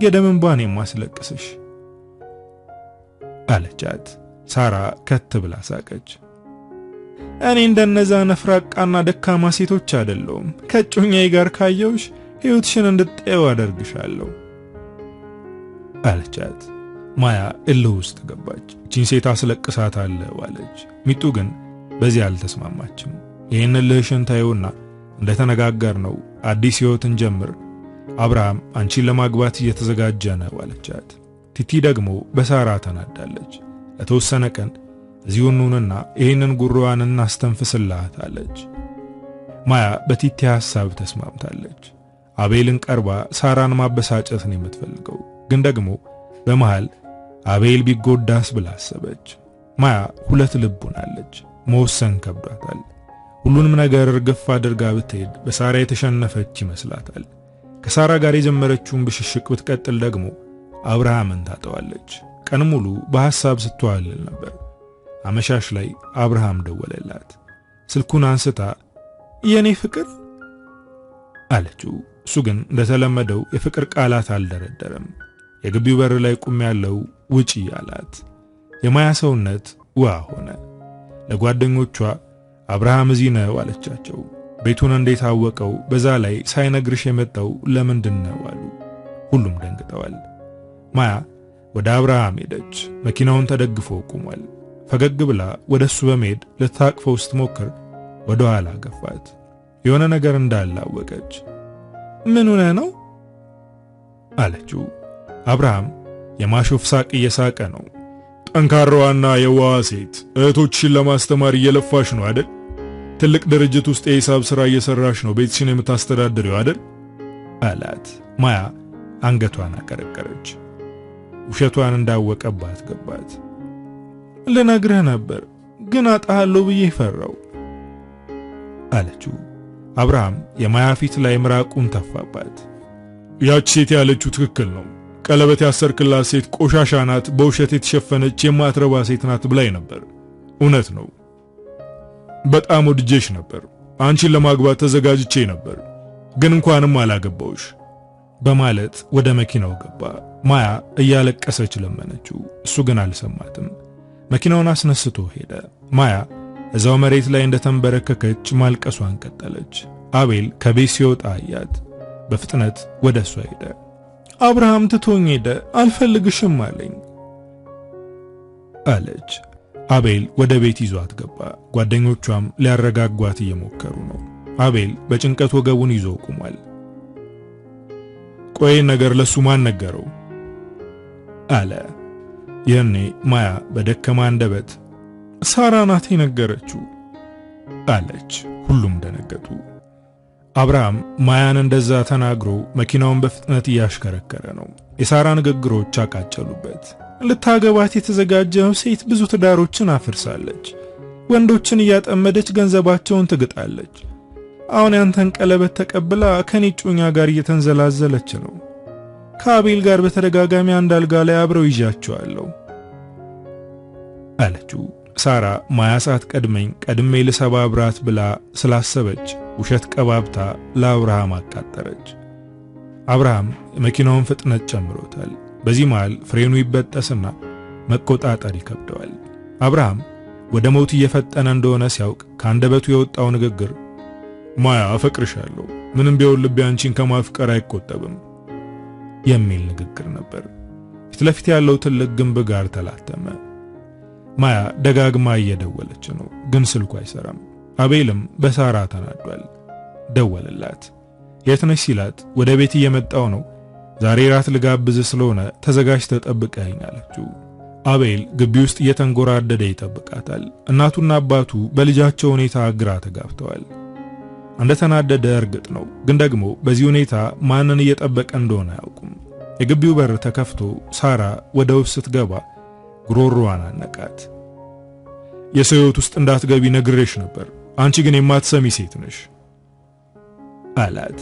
የደም እንባን የማስለቅስሽ አለቻት። ሳራ ከት ብላ ሳቀች። እኔ እንደነዛ ነፍራቃና ደካማ ሴቶች አይደለሁም። ከጮኛዬ ጋር ካየውሽ ሕይወትሽን እንድትጠየው አደርግሻለሁ አለቻት። ማያ እልህ ውስጥ ገባች። እቺን ሴት አስለቅሳታለሁ አለች። ሚጡ ግን በዚህ አልተስማማችም። ይህን እልህሽን ታየውና እንደተነጋገርነው አዲስ ሕይወትን ጀምር፣ አብርሃም አንቺን ለማግባት እየተዘጋጀ ነው አለቻት። ቲቲ ደግሞ በሳራ ተናዳለች። ለተወሰነ ቀን እዚሁ እንሁንና ይህንን ጉሮዋን እናስተንፍስላት አለች። ማያ በቲቲ ሐሳብ ተስማምታለች። አቤልን ቀርባ ሳራን ማበሳጨትን የምትፈልገው ግን ደግሞ በመሃል አቤል ቢጎዳስ ብላ አሰበች። ማያ ሁለት ልብ ሆናለች። መወሰን ከብዷታል። ሁሉንም ነገር እርግፍ አድርጋ ብትሄድ በሳራ የተሸነፈች ይመስላታል። ከሳራ ጋር የጀመረችውን ብሽሽቅ ብትቀጥል ደግሞ አብርሃምን ታጠዋለች። ቀን ሙሉ በሐሳብ ስትዋልል ነበር። አመሻሽ ላይ አብርሃም ደወለላት። ስልኩን አንስታ የኔ ፍቅር አለችው። እሱ ግን እንደተለመደው የፍቅር ቃላት አልደረደረም። የግቢው በር ላይ ቁም ያለው ውጪ አላት። የማያ ሰውነት ውሃ ሆነ። ለጓደኞቿ አብርሃም እዚህ ነው አለቻቸው። ቤቱን እንዴት አወቀው? በዛ ላይ ሳይነግርሽ የመጣው ለምንድን ነው አሉ። ሁሉም ደንግጠዋል። ማያ ወደ አብርሃም ሄደች። መኪናውን ተደግፎ ቆሟል። ፈገግ ብላ ወደሱ በመሄድ ልታቅፈው ስትሞክር ወደ ኋላ ገፋት። የሆነ ነገር እንዳለ አወቀች። ምን ሆነ ነው አለችው። አብርሃም የማሾፍ ሳቅ እየሳቀ ነው። ጠንካራዋና የዋዋ ሴት እህቶችሽን ለማስተማር እየለፋሽ ነው አይደል? ትልቅ ድርጅት ውስጥ የሂሳብ ሥራ እየሰራሽ ነው ቤትሽን የምታስተዳድሪው አይደል? አላት። ማያ አንገቷን አቀረቀረች። ውሸቷን እንዳወቀባት ገባት። ልነግርህ ነበር ግን አጣሃለሁ ብዬ ፈራው አለችው። አብርሃም የማያ ፊት ላይ ምራቁን ተፋባት። ያች ሴት ያለችው ትክክል ነው። ቀለበት ያሰርክላት ሴት ቆሻሻ ናት፣ በውሸት የተሸፈነች የማትረባ ሴት ናት ብላይ ነበር። እውነት ነው። በጣም ወድጄሽ ነበር። አንቺን ለማግባት ተዘጋጅቼ ነበር፣ ግን እንኳንም አላገባውሽ በማለት ወደ መኪናው ገባ። ማያ እያለቀሰች ለመነችው። እሱ ግን አልሰማትም። መኪናውን አስነስቶ ሄደ። ማያ እዛው መሬት ላይ እንደተንበረከከች ማልቀሷን ቀጠለች። አቤል ከቤት ሲወጣ አያት። በፍጥነት ወደሷ ሄደ። አብርሃም ትቶኝ ሄደ፣ አልፈልግሽም አለኝ አለች። አቤል ወደ ቤት ይዟት ገባ። ጓደኞቿም ሊያረጋጓት እየሞከሩ ነው። አቤል በጭንቀት ወገቡን ይዞ ቆሟል። ቆይ ነገር ለሱ ማን ነገረው አለ። ይህኔ ማያ በደከማ አንደበት ሳራ ናት የነገረችው አለች። ሁሉም ደነገጡ። አብርሃም ማያን እንደዛ ተናግሮ መኪናውን በፍጥነት እያሽከረከረ ነው። የሳራ ንግግሮች አቃጨሉበት። ልታገባት የተዘጋጀው ሴት ብዙ ትዳሮችን አፍርሳለች። ወንዶችን እያጠመደች ገንዘባቸውን ትግጣለች። አሁን ያንተን ቀለበት ተቀብላ ከኔ ጩኛ ጋር እየተንዘላዘለች ነው። ከአቤል ጋር በተደጋጋሚ አንድ አልጋ ላይ አብረው ይዣቸዋለሁ አለችው። ሳራ ማያ ቀድሜ ልሰባብራት ብላ ስላሰበች ውሸት ቀባብታ ለአብርሃም አቃጠረች። አብርሃም የመኪናውን ፍጥነት ጨምሮታል። በዚህ መሃል ፍሬኑ ይበጠስና መቆጣጠር ይከብደዋል። አብርሃም ወደ ሞት እየፈጠነ እንደሆነ ሲያውቅ ከአንደበቱ የወጣው ንግግር ማያ አፈቅርሻለሁ፣ ምንም ቢሆን ልቤ አንቺን ከማፍቀር አይቆጠብም የሚል ንግግር ነበር። ፊት ለፊት ያለው ትልቅ ግንብ ጋር ተላተመ። ማያ ደጋግማ እየደወለች ነው፣ ግን ስልኩ አይሰራም። አቤልም በሳራ ተናዷል። ደወለላት። የት ነሽ ሲላት ወደ ቤት እየመጣው ነው፣ ዛሬ ራት ልጋብዝ ስለሆነ ተዘጋጅተህ ጠብቀኝ አለችው። አቤል ግቢ ውስጥ እየተንጎራደደ ይጠብቃታል። እናቱና አባቱ በልጃቸው ሁኔታ ግራ ተጋብተዋል። እንደተናደደ እርግጥ ነው፣ ግን ደግሞ በዚህ ሁኔታ ማንን እየጠበቀ እንደሆነ አያውቁም። የግቢው በር ተከፍቶ ሳራ ወደ ውስጥ ስትገባ ጉሮሮዋን አነቃት። የሰው ሕይወት ውስጥ እንዳትገቢ ነግሬሽ ነበር፣ አንቺ ግን የማትሰሚ ሴት ነሽ አላት።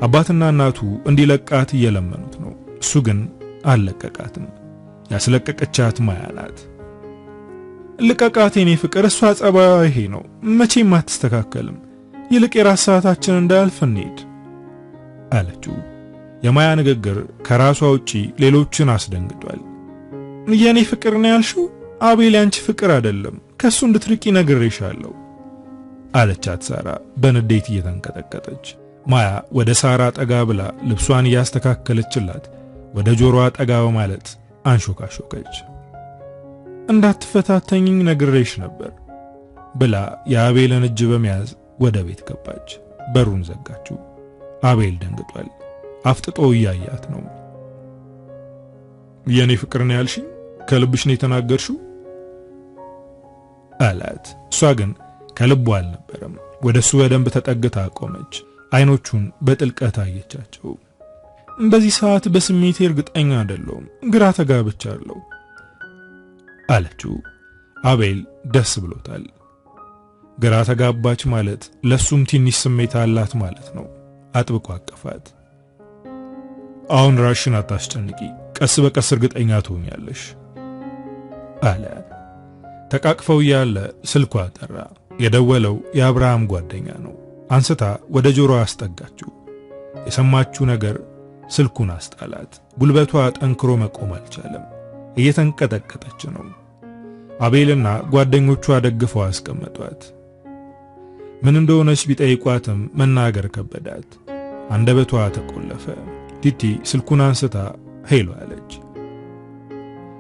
አባትና እናቱ እንዲለቃት እየለመኑት ነው። እሱ ግን አልለቀቃትም። ያስለቀቀቻት ማያ ናት። ልቀቃት የኔ ፍቅር፣ እሷ ጸባይዋ ይሄ ነው፣ መቼም አትስተካከልም። ይልቅ የራስ ሰዓታችን እንዳያልፍ እንሂድ አለችው። የማያ ንግግር ከራሷ ውጪ ሌሎችን አስደንግጧል። የኔ ፍቅር ነው ያልሽው? አቤል ያንቺ ፍቅር አይደለም፣ ከሱ እንድትርቂ ነግሬሻለሁ አለቻት ሳራ በንዴት እየተንቀጠቀጠች። ማያ ወደ ሳራ ጠጋ ብላ ልብሷን እያስተካከለችላት ወደ ጆሮዋ ጠጋ በማለት አንሾካሾከች። እንዳትፈታተኝኝ ነግሬሽ ነበር ብላ የአቤልን እጅ በመያዝ ወደ ቤት ገባች። በሩን ዘጋችው። አቤል ደንግጧል። አፍጥጦ እያያት ነው። የኔ ፍቅር ነው ያልሽኝ? ከልብሽ ነው የተናገርሽው አላት። እሷ ግን ከልቧ አልነበረም። ወደሱ በደንብ ተጠግታ ቆመች። አይኖቹን በጥልቀት አየቻቸው። በዚህ ሰዓት በስሜቴ እርግጠኛ አይደለሁም፣ ግራ ተጋብቻለሁ አለችው። አቤል ደስ ብሎታል። ግራ ተጋባች ማለት ለሱም ትንሽ ስሜት አላት ማለት ነው። አጥብቆ አቀፋት። አሁን ራሽን አታስጨንቂ፣ ቀስ በቀስ እርግጠኛ ትሆኛለሽ አለ። ተቃቅፈው ያለ ስልኳ ጠራ። የደወለው የአብርሃም ጓደኛ ነው። አንስታ ወደ ጆሮ አስጠጋችው። የሰማችው ነገር ስልኩን አስጣላት። ጉልበቷ ጠንክሮ መቆም አልቻለም። እየተንቀጠቀጠች ነው። አቤልና ጓደኞቿ ደግፈው አስቀመጧት። ምን እንደሆነች ቢጠይቋትም መናገር ከበዳት። አንደበቷ ተቆለፈ። ቲቲ ስልኩን አንስታ ሄሎ አለች።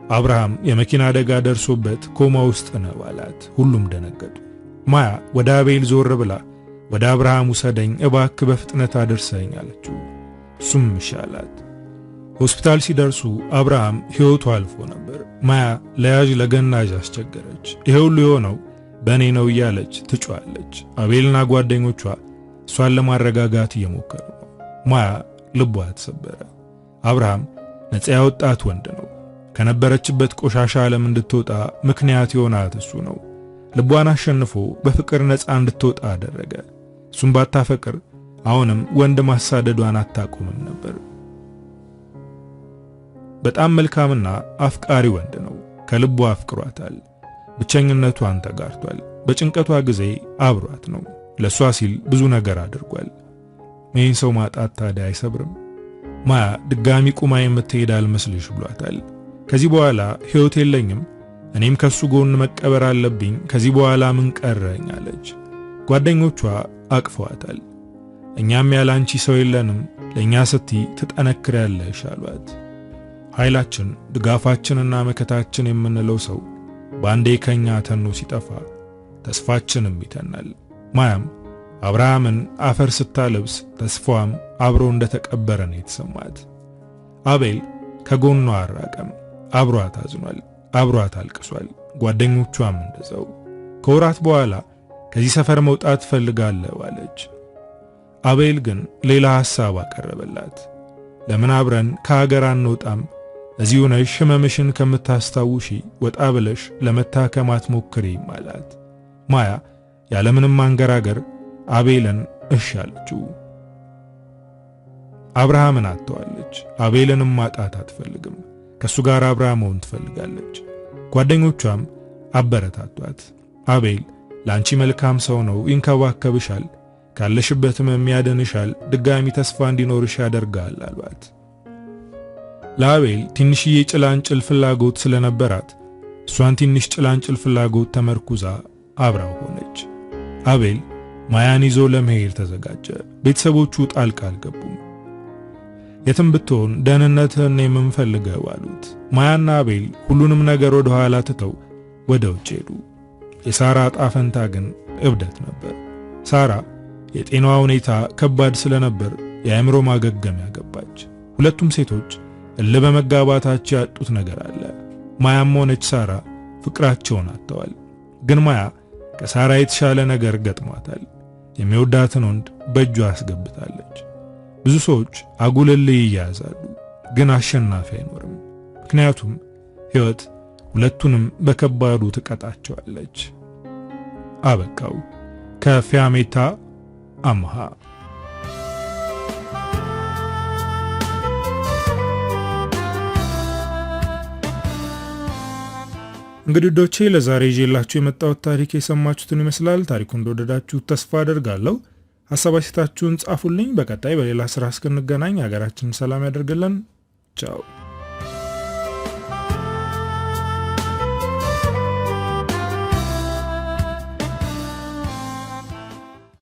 አብርሃም የመኪና አደጋ ደርሶበት ኮማ ውስጥ ነው አላት። ሁሉም ደነገጡ። ማያ ወደ አቤል ዞር ብላ ወደ አብርሃም ውሰደኝ እባክህ በፍጥነት አድርሰኝ አለችው። እሱም ይሻላት። ሆስፒታል ሲደርሱ አብርሃም ሕይወቱ አልፎ ነበር። ማያ ለያዥ ለገናዥ አስቸገረች። ይሄ ሁሉ የሆነው በእኔ ነው እያለች ትጮኻለች። አቤልና ጓደኞቿ እሷን ለማረጋጋት እየሞከሩ ነው። ማያ ልቧ ተሰበረ። አብርሃም ነፃ ያወጣት ወንድ ነው። ከነበረችበት ቆሻሻ ዓለም እንድትወጣ ምክንያት የሆናት እሱ ነው። ልቧን አሸንፎ በፍቅር ነፃ እንድትወጣ አደረገ። እሱም ባታፈቅር አሁንም ወንድ ማሳደዷን አታቆምም ነበር። በጣም መልካምና አፍቃሪ ወንድ ነው። ከልቧ አፍቅሯታል። ብቸኝነቷን ተጋርቷል። በጭንቀቷ ጊዜ አብሯት ነው። ለሷ ሲል ብዙ ነገር አድርጓል። ይህን ሰው ማጣት ታዲያ አይሰብርም? ማያ ድጋሚ ቁማ የምትሄድ አልመስልሽ ብሏታል። ከዚህ በኋላ ሕይወት የለኝም፣ እኔም ከሱ ጎን መቀበር አለብኝ፣ ከዚህ በኋላ ምን ቀረኝ አለች። ጓደኞቿ አቅፈዋታል። እኛም ያላንቺ ሰው የለንም፣ ለኛ ስትይ ትጠነክሪያለሽ አሏት። ኃይላችን ድጋፋችንና መከታችን የምንለው ሰው ባንዴ ከኛ ተኖ ሲጠፋ ተስፋችንም ይተናል። ማያም አብርሃምን አፈር ስታለብስ ተስፋዋም አብሮ እንደተቀበረ ነው የተሰማት። አቤል ከጎኗ አራቀም። አብሯት አዝኗል፣ አብሯት አልቅሷል። ጓደኞቿም እንደዛው። ከወራት በኋላ ከዚህ ሰፈር መውጣት ፈልጋለሁ አለች። አቤል ግን ሌላ ሐሳብ አቀረበላት። ለምን አብረን ከሀገር አንወጣም? እዚሁ ነሽ ህመምሽን ከምታስታውሺ ወጣ ብለሽ ለመታከም አትሞክሪም አላት። ማያ ያለምንም ማንገራገር አቤልን እሺ አለችው። አብርሃምን አጥተዋለች። አቤልንም ማጣት አትፈልግም። ከሱ ጋር አብራ መሆን ትፈልጋለች። ጓደኞቿም አበረታቷት። አቤል ላንቺ መልካም ሰው ነው፣ ይንከባከብሻል፣ ካለሽበትም የሚያድንሻል፣ ድጋሚ ተስፋ እንዲኖርሽ ያደርጋል አሏት። ለአቤል ትንሽዬ ጭላንጭል ፍላጎት ስለነበራት እሷን ትንሽ ጭላንጭል ፍላጎት ተመርኩዛ አብራው ሆነች። አቤል ማያን ይዞ ለመሄድ ተዘጋጀ። ቤተሰቦቹ ጣልቃ አልገቡም። የትም ብትሆን ደህንነትህን የምንፈልገው አሉት። ማያና አቤል ሁሉንም ነገር ወደ ኋላ ትተው ወደ ውጭ ሄዱ። የሳራ ዕጣ ፈንታ ግን እብደት ነበር። ሳራ የጤናዋ ሁኔታ ከባድ ስለነበር የአእምሮ ማገገሚያ ገባች። ሁለቱም ሴቶች እልህ በመጋባታቸው ያጡት ነገር አለ። ማያም ሆነች ሳራ ፍቅራቸውን አጥተዋል። ግን ማያ ከሳራ የተሻለ ነገር ገጥሟታል። የሚወዳትን ወንድ በእጇ አስገብታለች። ብዙ ሰዎች አጉል እልህ ይያዛሉ፣ ግን አሸናፊ አይኖርም። ምክንያቱም ሕይወት ሁለቱንም በከባዱ ትቀጣቸዋለች። አበቃው። ከፊያሜታ አምሃ። እንግዲህ ዶቼ ለዛሬ ይዤላችሁ የመጣሁት ታሪክ የሰማችሁትን ይመስላል። ታሪኩን እንደወደዳችሁት ተስፋ አደርጋለሁ። ሐሳብ አስተያየታችሁን ጻፉልኝ። በቀጣይ በሌላ ስራ እስክንገናኝ ሀገራችንን ሰላም ያደርግልን። ቻው።